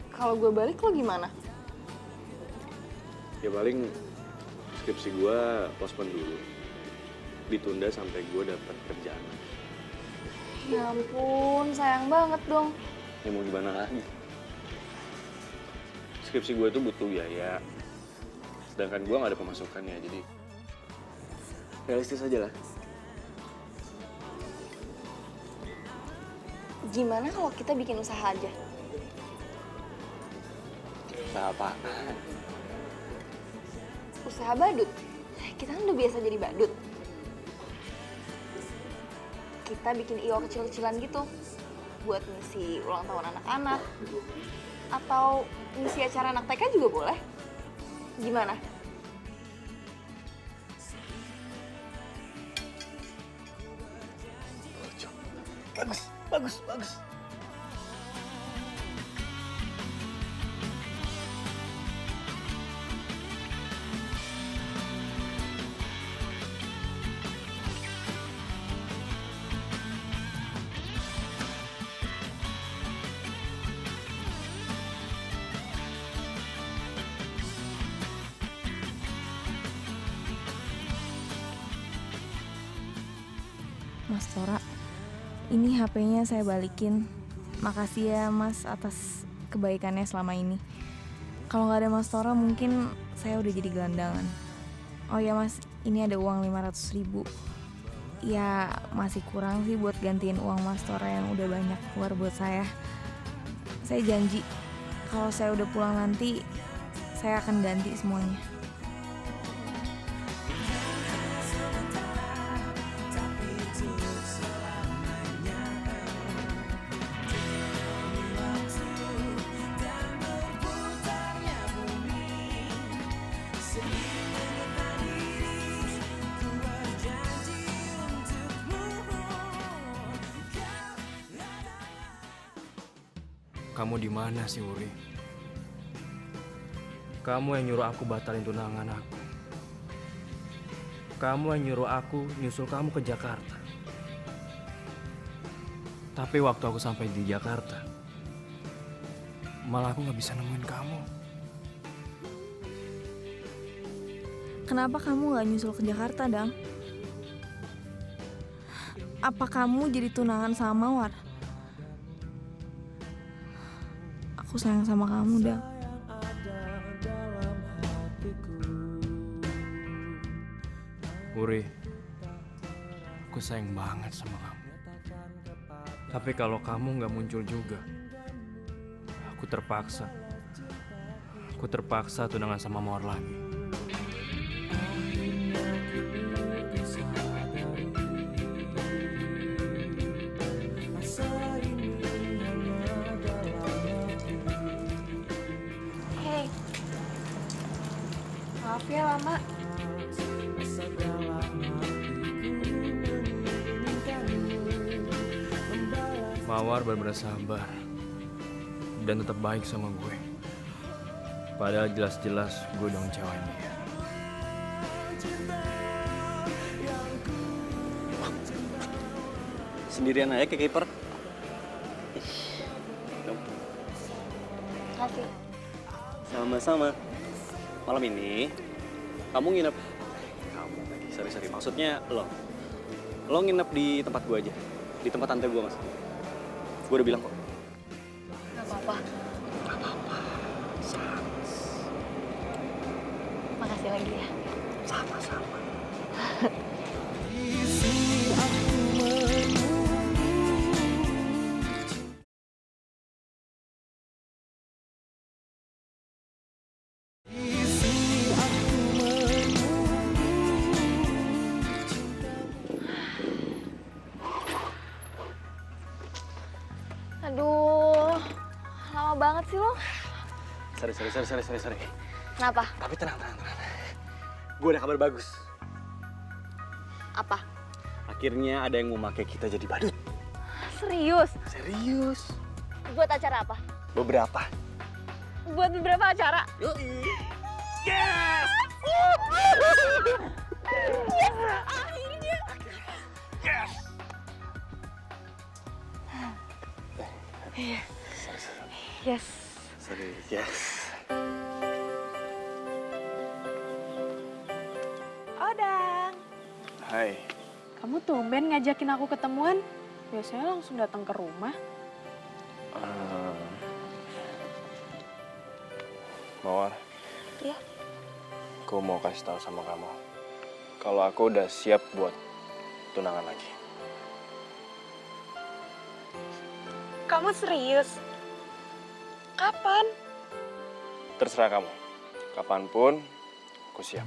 Kalau gue balik lo gimana? Ya paling skripsi gue postpone dulu. Ditunda sampai gue dapet kerjaan. Ya ampun, sayang banget dong. Ya mau gimana lagi? Skripsi gue tuh butuh biaya. Sedangkan gue gak ada pemasukannya, jadi realistis aja lah. Gimana kalau kita bikin usaha aja? Usaha apaan? Usaha badut. Kita kan udah biasa jadi badut. Kita bikin IO kecil-kecilan gitu. Buat ngisi ulang tahun anak-anak. Atau ngisi acara anak TK juga boleh. Gimana? Bagus. Mas Tora, ini HP-nya saya balikin. Makasih ya Mas atas kebaikannya selama ini. Kalau nggak ada Mas Tora mungkin saya udah jadi gelandangan. Oh ya Mas, ini ada uang 500.000. Ya masih kurang sih buat gantiin uang Mas Tora yang udah banyak keluar buat saya. Saya janji kalau saya udah pulang nanti saya akan ganti semuanya. Kamu di mana sih, Uri? Kamu yang nyuruh aku batalin tunangan aku. Kamu yang nyuruh aku nyusul kamu ke Jakarta. Tapi waktu aku sampai di Jakarta, malah aku nggak bisa nemuin kamu. Kenapa kamu nggak nyusul ke Jakarta, Dang? Apa kamu jadi tunangan sama Mawar? Aku sayang sama kamu, Dang. Uri, aku sayang banget sama kamu. Tapi kalau kamu nggak muncul juga, aku terpaksa. Aku terpaksa tunangan sama Mawar lagi. Hey, maaf ya lama. Mawar benar-benar sabar dan tetap baik sama gue. Padahal jelas-jelas gue udah ngecewain dia. Sendirian aja ke kiper. Kasih. Sama-sama. Malam ini kamu nginep. Kamu lagi sorry. Maksudnya lo nginep di tempat gue aja. Di tempat tante gue, Mas. Gue udah bilang kok. Gak apa-apa. Makasih lagi ya. Sama-sama. Aduh, lama banget sih lo. Sorry. Kenapa? Tapi tenang. Gue ada kabar bagus. Apa? Akhirnya ada yang mau pakai kita jadi badut. Serius? Serius. Buat acara apa? Beberapa. Buat beberapa acara? Yoi. Yes! Yes! Akhirnya! Yes! Yes. Sorry, yes. Odang, Hai. kamu tumben ngajakin aku ketemuan. Biasanya langsung datang ke rumah. Mawar. Iya. Aku mau kasih tahu sama kamu. Kalau aku udah siap buat tunangan lagi. Kamu serius? Kapan? Terserah kamu. Kapanpun, aku siap.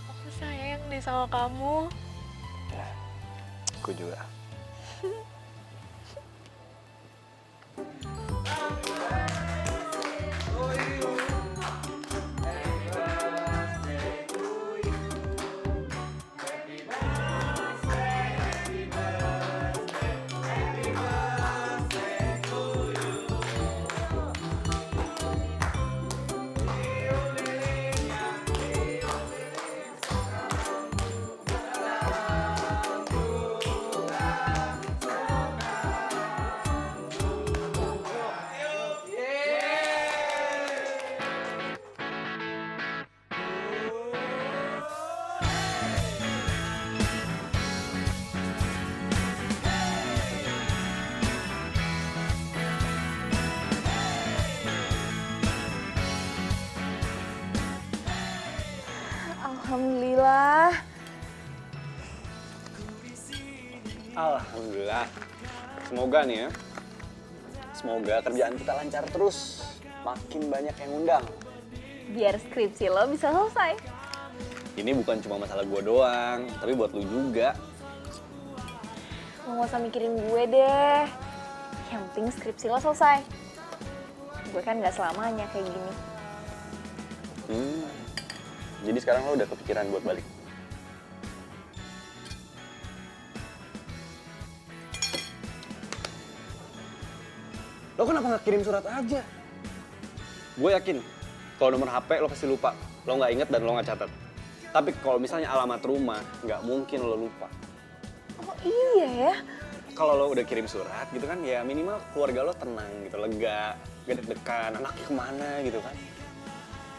Aku sayang deh sama kamu. Ya, aku juga. Alhamdulillah. Alhamdulillah. Semoga nih ya. Semoga kerjaan kita lancar terus. Makin banyak yang undang. Biar skripsi lo bisa selesai. Ini bukan cuma masalah gue doang, tapi buat lu juga. Lo gak usah mikirin gue deh. Yang penting skripsi lo selesai. Gue kan gak selamanya kayak gini. Jadi sekarang lo udah kepikiran buat balik? Lo kenapa nggak kirim surat aja? Gue yakin, kalau nomor HP lo pasti lupa. Lo nggak inget dan lo nggak catat. Tapi kalau misalnya alamat rumah, nggak mungkin lo lupa. Oh iya ya? Kalau lo udah kirim surat gitu kan, ya minimal keluarga lo tenang gitu, lega, gak deg-degan, anaknya kemana gitu kan.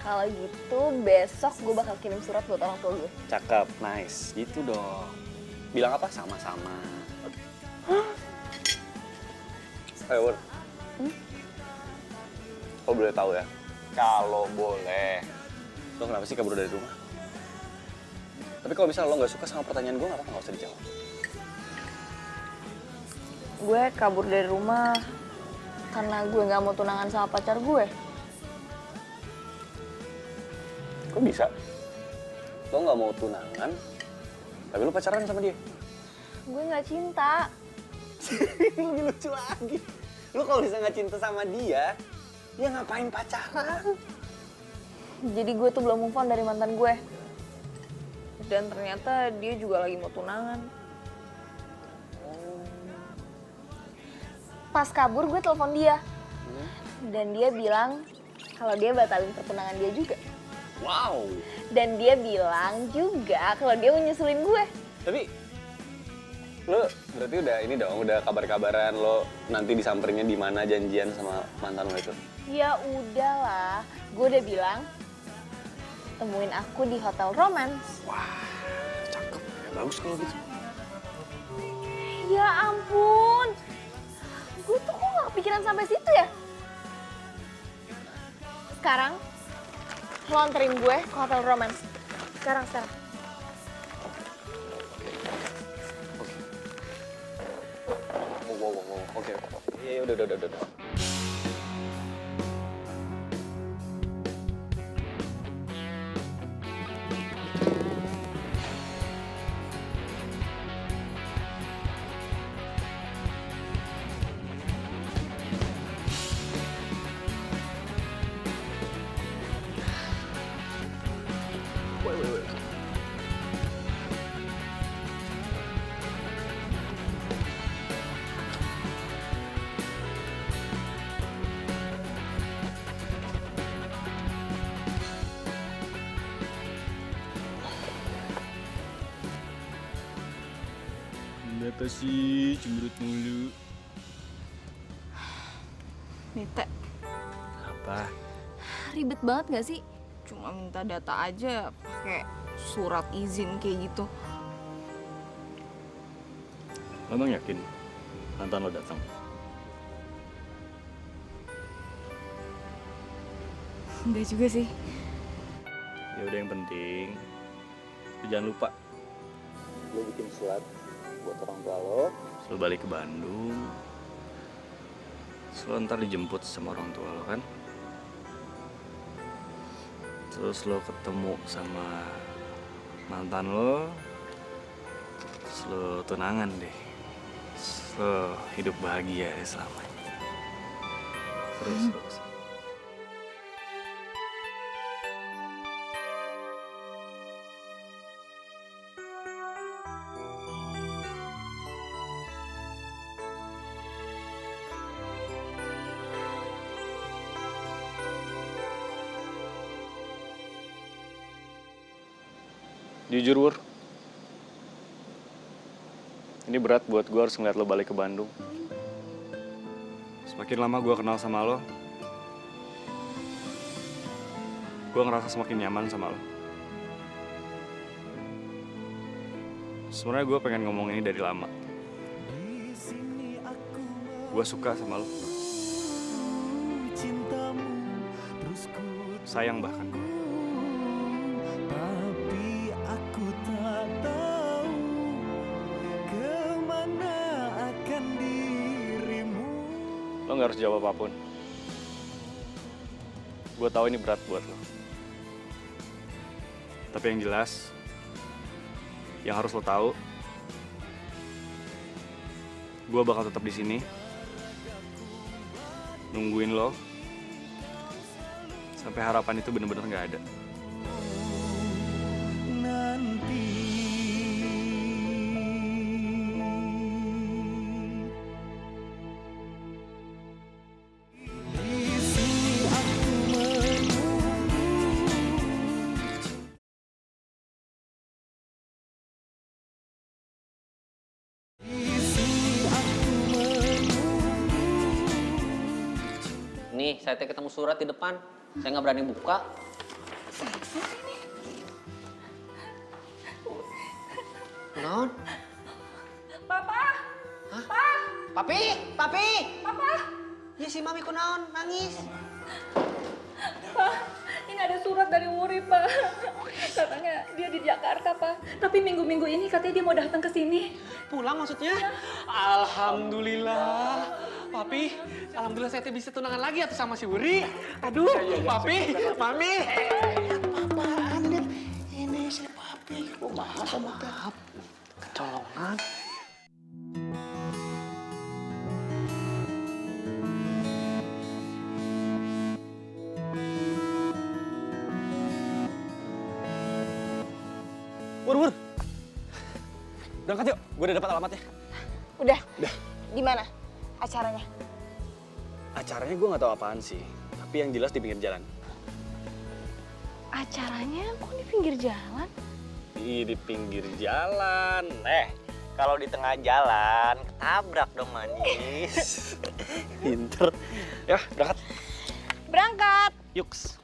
Kalau gitu besok gue bakal kirim surat buat orang tua gue. Cakep, nice. Gitu dong. Bilang apa? Sama-sama. Ayo, Wur. Lo boleh tahu ya? Kalau boleh. Lo kenapa sih kabur dari rumah? Tapi kalau misalnya lo nggak suka sama pertanyaan gue, nggak apa-apa, nggak usah dijawab. Gue kabur dari rumah karena gue gak mau tunangan sama pacar gue. Kok bisa? Lo nggak mau tunangan, tapi lo pacaran sama dia? Gue gak cinta. Lebih lucu lagi. Lo kalau bisa nggak cinta sama dia, ya ngapain pacaran? Jadi gue tuh belum move on dari mantan gue. Dan ternyata dia juga lagi mau tunangan. Pas kabur gue telepon dia. Dan dia bilang kalau dia batalin pertunangan dia juga. Wow. Dan dia bilang juga kalau dia mau nyusulin gue. Tapi lo berarti udah ini dong, udah kabar-kabaran lo nanti disamperinnya di mana janjian sama mantan lo itu? Ya udahlah, gue udah bilang temuin aku di Hotel Romance. Wah, cakep. Ya, bagus kalau gitu. Ya ampun, gue tuh kok gak kepikiran sampai situ ya? Sekarang lo anterin gue ke Hotel Romance. Sekarang. Wow. Oke. Iya, udah. Wait. Kenapa sih cemberut mulu? Nita, Apa? ribet banget gak sih? Cuma minta data aja pakai surat izin kayak gitu. Lo emang yakin mantan lo datang? Enggak juga sih. Ya udah, yang penting lo jangan lupa lo bikin surat buat orang tua lo. Terus lo balik ke Bandung. Terus lo ntar dijemput sama orang tua lo kan. Terus lo ketemu sama mantan lo. Terus lo tunangan deh. Terus lo hidup bahagia deh selamanya. Terus. Jujur, Wur. Ini berat buat gue harus ngeliat lo balik ke Bandung. Semakin lama gue kenal sama lo, gue ngerasa semakin nyaman sama lo. Sebenarnya gue pengen ngomong ini dari lama. Gue suka sama lo. Sayang bahkan. Lo gak harus jawab apapun. Gue tahu ini berat buat lo. Tapi yang jelas, yang harus lo tahu, gue bakal tetap di sini, nungguin lo, sampai harapan itu bener-bener gak ada. Nih, saya teh ketemu surat di depan. Saya nggak berani buka. Non? Papa! Hah? Pa! Papi! Papi! Papa! Ya si Mami kunaon nangis. Pak, ini ada surat dari Wuri, Pak. Katanya dia di Jakarta, Pak. Tapi minggu-minggu ini katanya dia mau datang ke sini. Pulang maksudnya? Alhamdulillah. Papi, alhamdulillah saya bisa tunangan lagi atau sama si Wuri. Aduh, Papi, Mami. Apaan, Dit? Ini si Papi. Oh, maaf. Kecolongan. Wur. Berangkat yuk, gue udah dapat alamatnya. Udah. Di mana acaranya? Acaranya gue nggak tahu apaan sih, tapi yang jelas di pinggir jalan. Acaranya kok di pinggir jalan? Di pinggir jalan. Kalau di tengah jalan, ketabrak dong manis. Pinter. Ya, berangkat. Berangkat. Yuks.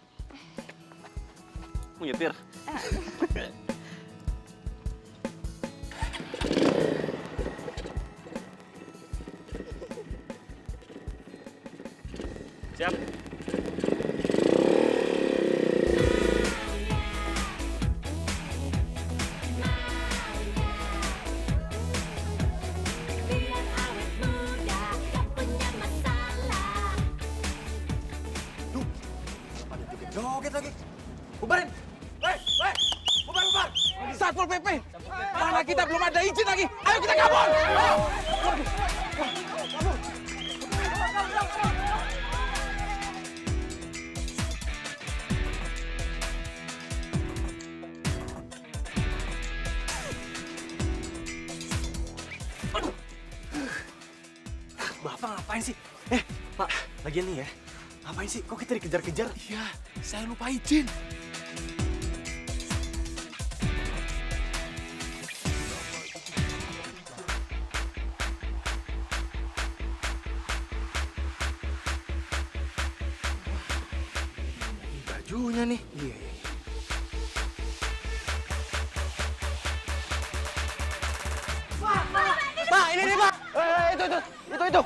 Mau nyetir? Siap. Joget lagi. Bubarin. Bubar. Satpol PP. Mana kita belum ada izin lagi. Ayo kita kabur. Bapak ngapain sih? Pak, lagian nih ya. Ngapain sih? Kok kita dikejar-kejar? Iya, saya lupa izin. Bajunya nih. Iya. Pak, ini nih, Pak. Itu.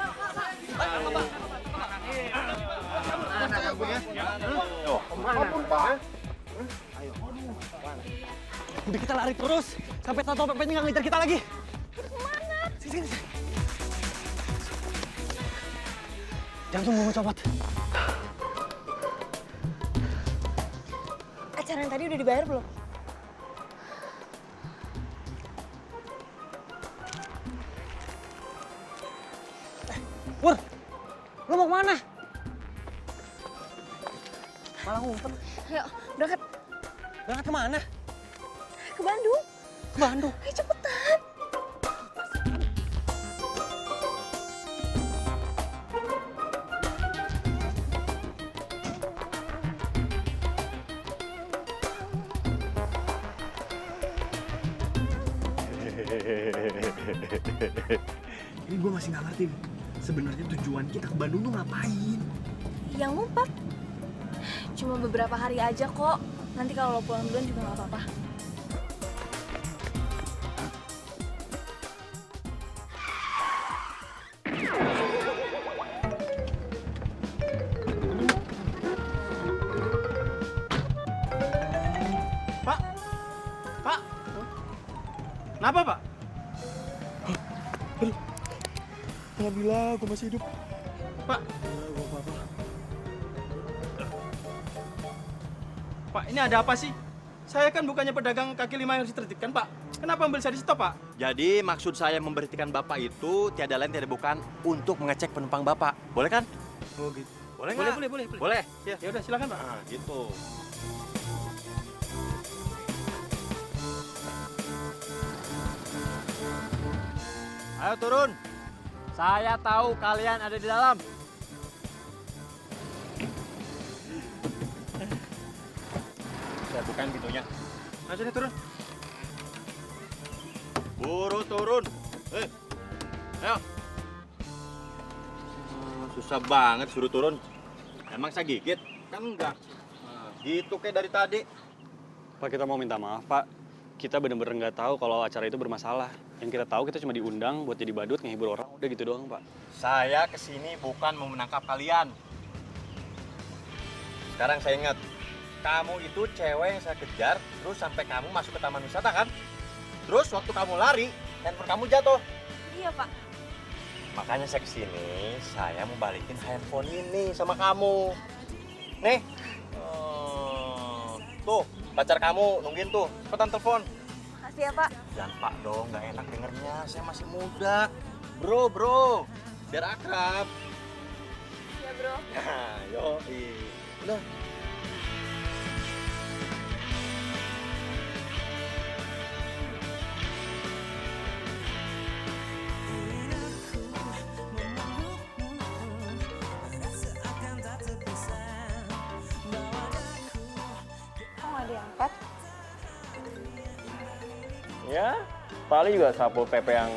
Udah kita lari terus sampai Satpol PP-nya nggak ngejar kita lagi. Kemana? Sini. Jantung gue mau copot. Acara yang tadi udah dibayar belum? Pur, lo mau kemana? Malah ngumpet. Ayo, berangkat. Berangkat kemana? Ke Bandung. Ke Bandung? Ayo cepetan. Ini gue masih nggak ngerti. Sebenarnya tujuan kita ke Bandung tuh ngapain? Yang ngumpet. Cuma beberapa hari aja kok. Nanti kalau lo pulang duluan juga nggak apa-apa. Pak? Pak? Kenapa, Pak? Alhamdulillah, gue masih hidup. Pak? Pak, ini ada apa sih? Saya kan bukannya pedagang kaki lima yang harus ditertibkan, Pak. Kenapa ambil saya di stop, Pak? Jadi maksud saya memberhentikan Bapak itu tiada lain tiada bukan untuk mengecek penumpang Bapak. Boleh kan? Oh gitu. Boleh nggak? Boleh. Boleh? Ya udah silakan, Pak. Nah, gitu. Ayo turun. Saya tahu kalian ada di dalam. Saya bukain pintunya. Ayo sini turun. Buru turun. Ayo. Susah banget suruh turun. Emang saya gigit? Kan enggak. Nah, gitu kayak dari tadi. Pak, kita mau minta maaf, Pak. Kita bener-bener nggak tahu kalau acara itu bermasalah. Yang kita tahu kita cuma diundang buat jadi badut, ngehibur orang. Udah gitu doang, Pak. Saya kesini bukan mau menangkap kalian. Sekarang saya ingat, kamu itu cewek yang saya kejar, terus sampai kamu masuk ke taman wisata kan? Terus waktu kamu lari, handphone kamu jatuh. Iya, Pak. Makanya saya kesini, saya mau balikin handphone ini sama kamu. Nih, tuh pacar kamu nungguin tuh, cepetan telepon. Makasih ya, Pak. Jangan Pak dong, nggak enak dengernya, saya masih muda. Bro, biar akrab. Ya, bro. Nah, yoi. Udah. Kok nggak diangkat? Ya, paling juga sapu PP yang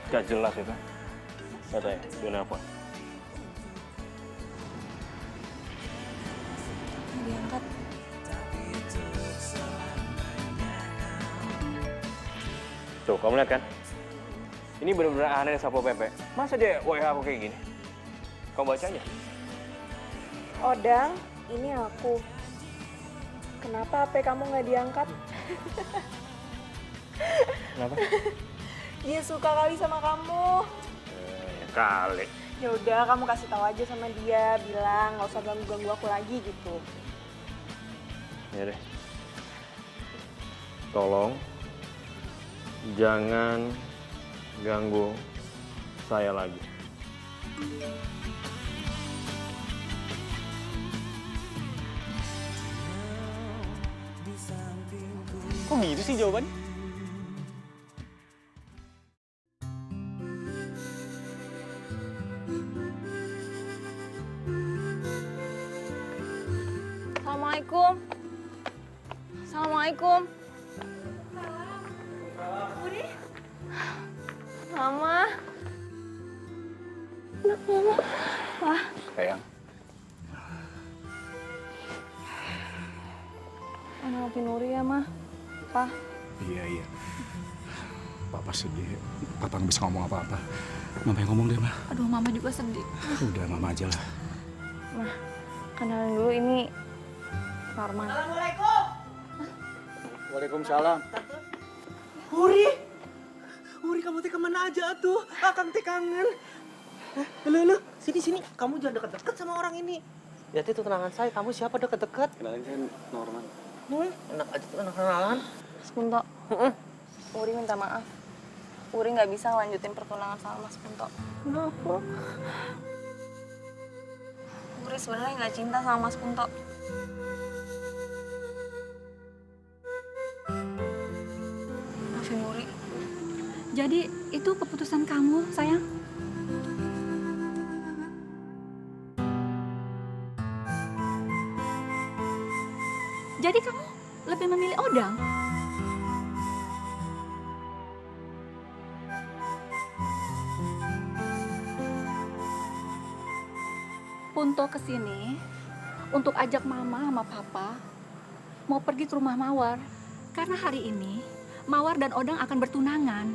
gak jelas itu. Katanya, dia nelfon. Nggak diangkat. Tuh, kamu lihat kan? Ini bener-bener aneh sapu PP. Masa dia WA aku kayak gini? Kamu baca aja. Odang, ini aku. Kenapa HP kamu nggak diangkat? Kenapa? Dia suka kali sama kamu. Ya kali. Ya udah, kamu kasih tahu aja sama dia, bilang nggak usah ganggu aku lagi gitu. Ya deh. Tolong jangan ganggu saya lagi. Kok gitu sih jawabannya? Assalamualaikum. Assalamualaikum. Budi. Mama. Anak Mama. Wah. Sayang. Maafin Nuri ya, Ma. Pa. Iya. Papa sedih. Papa nggak bisa ngomong apa-apa. Mama yang ngomong deh, Ma. Aduh, Mama juga sedih. Udah, Mama aja lah. Ma, kenalin dulu ini Farman. Assalamualaikum. Waalaikumsalam. Huri, kamu Kamu teh kemana aja tuh? Akang teh kangen. Lu, sini. Kamu jangan deket-deket sama orang ini. Lihat itu tunangan saya, kamu siapa deket-deket? Kenalin saya Norman. Enak aja tuh kenalan. Mas Punto, Uri minta maaf. Uri nggak bisa lanjutin pertunangan sama Mas Punto. Kenapa? Uri sebenarnya nggak cinta sama Mas Punto. Maafin Uri. Jadi itu keputusan kamu, sayang? Jadi kamu lebih memilih Odang? Punto kesini untuk ajak mama sama papa mau pergi ke rumah Mawar. Karena hari ini Mawar dan Odang akan bertunangan.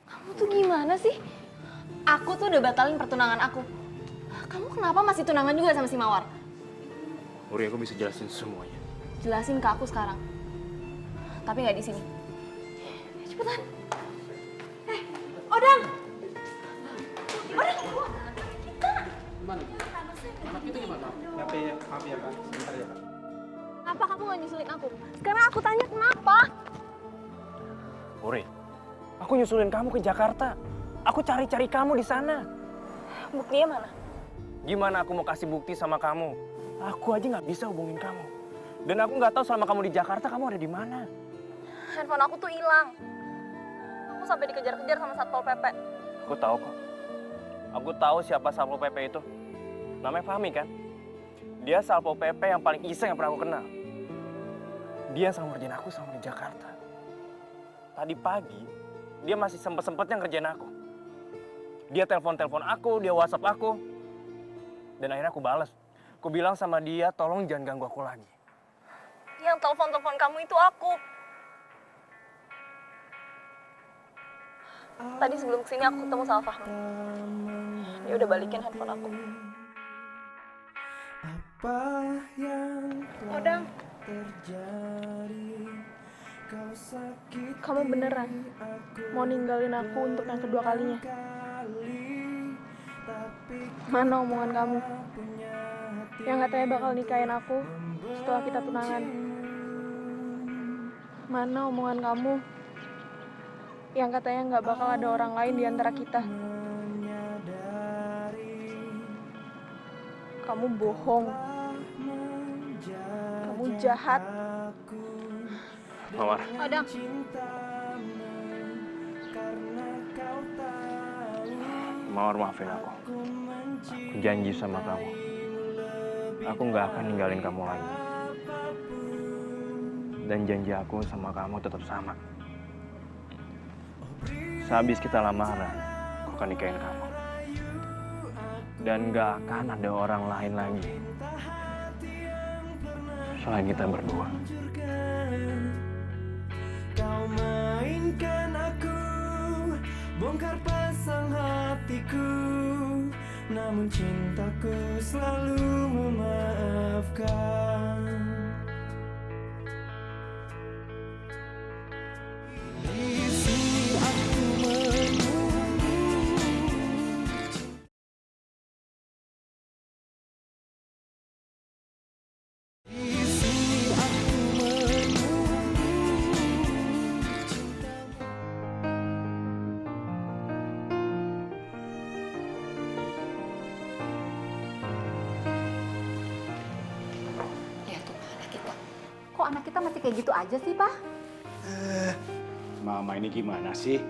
Kamu tuh gimana sih? Aku tuh udah batalin pertunangan aku. Kamu kenapa masih tunangan juga sama si Mawar? Uri, aku bisa jelasin semuanya. Jelasin ke aku sekarang. Tapi nggak di sini. Cepetan. Odang! Odang! Maaf ya, Kak. Sebentar ya, Kak. Kenapa kamu nggak nyusulin aku? Sekarang aku tanya kenapa? Uri, aku nyusulin kamu ke Jakarta. Aku cari-cari kamu di sana. Buktinya mana? Gimana aku mau kasih bukti sama kamu? Aku aja nggak bisa hubungin kamu. Dan aku nggak tahu selama kamu di Jakarta kamu ada di mana. Handphone aku tuh hilang. Aku sampai dikejar-kejar sama Satpol PP. Aku tahu kok. Aku tahu siapa Satpol PP itu. Namanya Fahmi kan? Dia Satpol PP yang paling iseng yang pernah aku kenal. Dia yang selalu ngerjain aku sama di Jakarta. Tadi pagi, dia masih sempet-sempetnya ngerjain aku. Dia telepon-telepon aku, dia WhatsApp aku. Dan akhirnya aku balas. Aku bilang sama dia, tolong jangan ganggu aku lagi. Yang telepon-telepon kamu itu aku. Tadi sebelum kesini aku ketemu sama Fahmi. Dia udah balikin handphone aku. Odang. Kamu beneran mau ninggalin aku untuk yang kedua kalinya? Mana omongan kamu yang katanya bakal nikahin aku setelah kita tunangan? Mana omongan kamu yang katanya nggak bakal ada orang lain di antara kita? Kamu bohong. Kamu jahat. Mawar, Odang. Mawar maafin aku. Aku janji sama kamu. Aku nggak akan ninggalin kamu lagi. Dan janji aku sama kamu tetap sama. Sehabis kita lamaran, aku akan nikahin kamu. Dan nggak akan ada orang lain lagi selain kita berdua. Kau mainkan aku, bongkar pasang hatiku, namun cintaku selalu memaafkan. Di sini aku menunggu. Di sini aku menunggu. Lihat tuh anak kita. Kok anak kita masih kayak gitu aja sih, Pak? Mama ini gimana sih?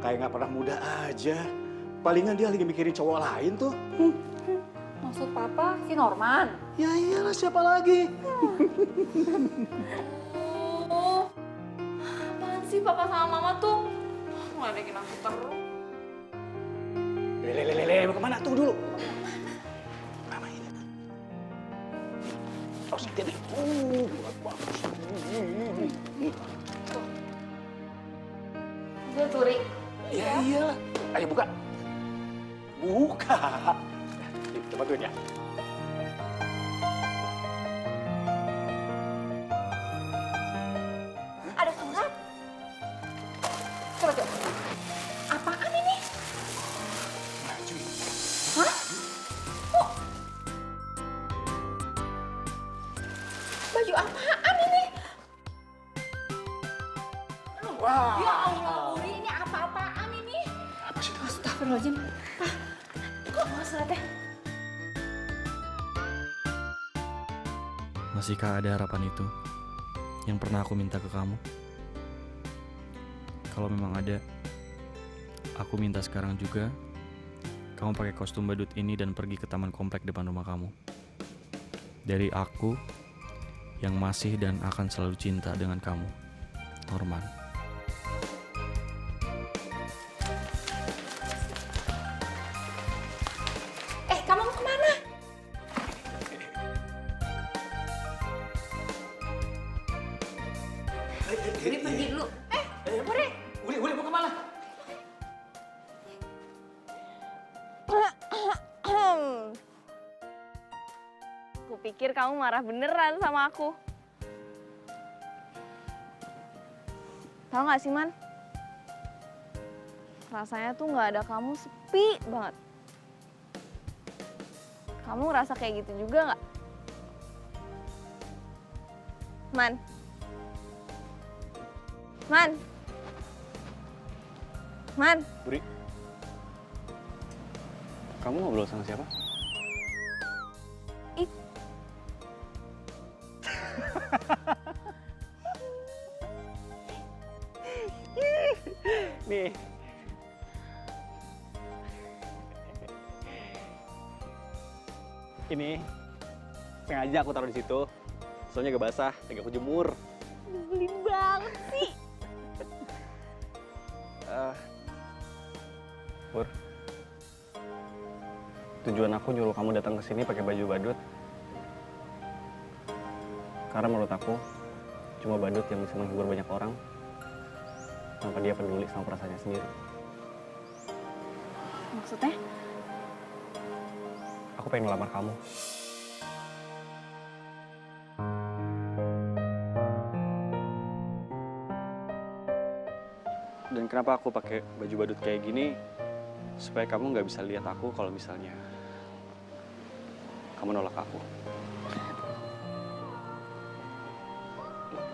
Kayak nggak pernah muda aja. Palingan dia lagi mikirin cowok lain tuh. Maksud Papa si Norman? Ya iyalah, siapa lagi? Oh, apaan sih Papa sama Mama tuh? Ngeledekin aku terus. Lele, Mau kemana? Tunggu dulu. Mama ini. Harus hati-hati. Bagus. Gue Turi. Iya iyalah. Ayo buka. Buka. Yuk, coba gue ya. Ada surat. Coba. Apaan ini? Hah? Kok? Baju apaan ini? Wah. Ya Allah, Uri, ini apa-apaan ini? Apa sih itu? Astagfirullahaladzim. Kok suratnya? Masihkah ada harapan itu yang pernah aku minta ke kamu? Kalau memang ada, aku minta sekarang juga kamu pakai kostum badut ini dan pergi ke taman komplek depan rumah kamu. Dari aku yang masih dan akan selalu cinta dengan kamu, Norman. Kamu mau kemana? Uri pergi dulu. Uri mau kemana? Aku pikir kamu marah beneran sama aku. Tahu nggak sih, Man? Rasanya tuh nggak ada kamu sepi banget. Kamu ngerasa kayak gitu juga nggak? Man? Man? Man? Buri, kamu ngobrol sama siapa? Nih. Ini sengaja aku taruh di situ. Soalnya gak basah, lagi aku jemur. Nyebelin banget sih. Pur, tujuan aku nyuruh kamu datang ke sini pakai baju badut. Karena menurut aku, cuma badut yang bisa menghibur banyak orang tanpa dia peduli sama perasaannya sendiri. Maksudnya? Aku pengen ngelamar kamu. Dan kenapa aku pakai baju badut kayak gini? Supaya kamu nggak bisa lihat aku kalau misalnya kamu nolak aku.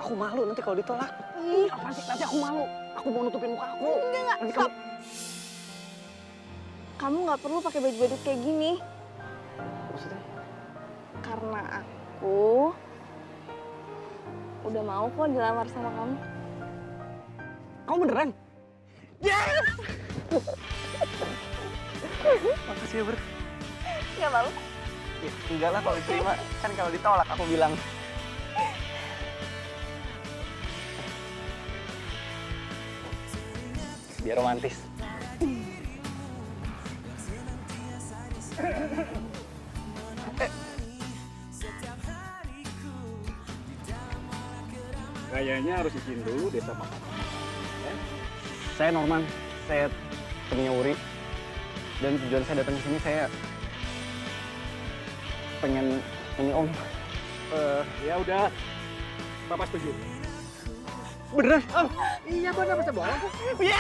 Aku malu nanti kalau ditolak. Ih, apa sih? Nanti aku malu. Aku mau nutupin muka aku. Enggak. Stop. Kamu nggak perlu pakai baju badut kayak gini. Maksudnya? Karena aku udah mau kok dilamar sama kamu. Kamu beneran? Yes! Makasih ya, Ber. Nggak malu? Ya, enggak lah kalau diterima. Kan kalau ditolak aku bilang. Biar romantis. Kayaknya harus izin dulu deh sama kamu. Saya Norman, saya temennya Uri. Dan tujuan saya datang ke sini saya pengen ini Om. Ya udah, Papa setuju. Beneran? Oh, iya benar masa bohong. Iya.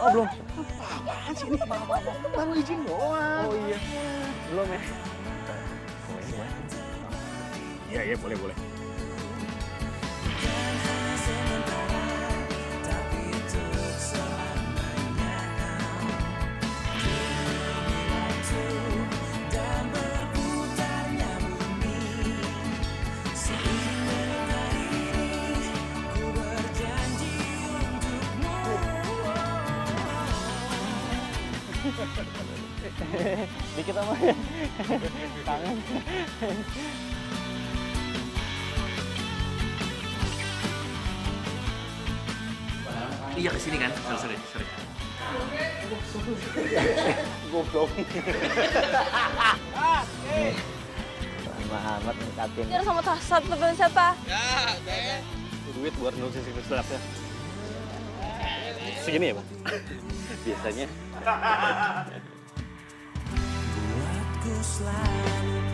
Oh belum. Apaan sih ini? Baru izin doang. Oh iya. Belum ya? Iya boleh. Dikit sama tangan. Iya kesini kan? Sorry. Goblok. Lama amat ngekatin. Biar sama tasat pegang siapa? Duit buat nurusin si ya. Segini ya, Pak? Biasanya. Buatku selalu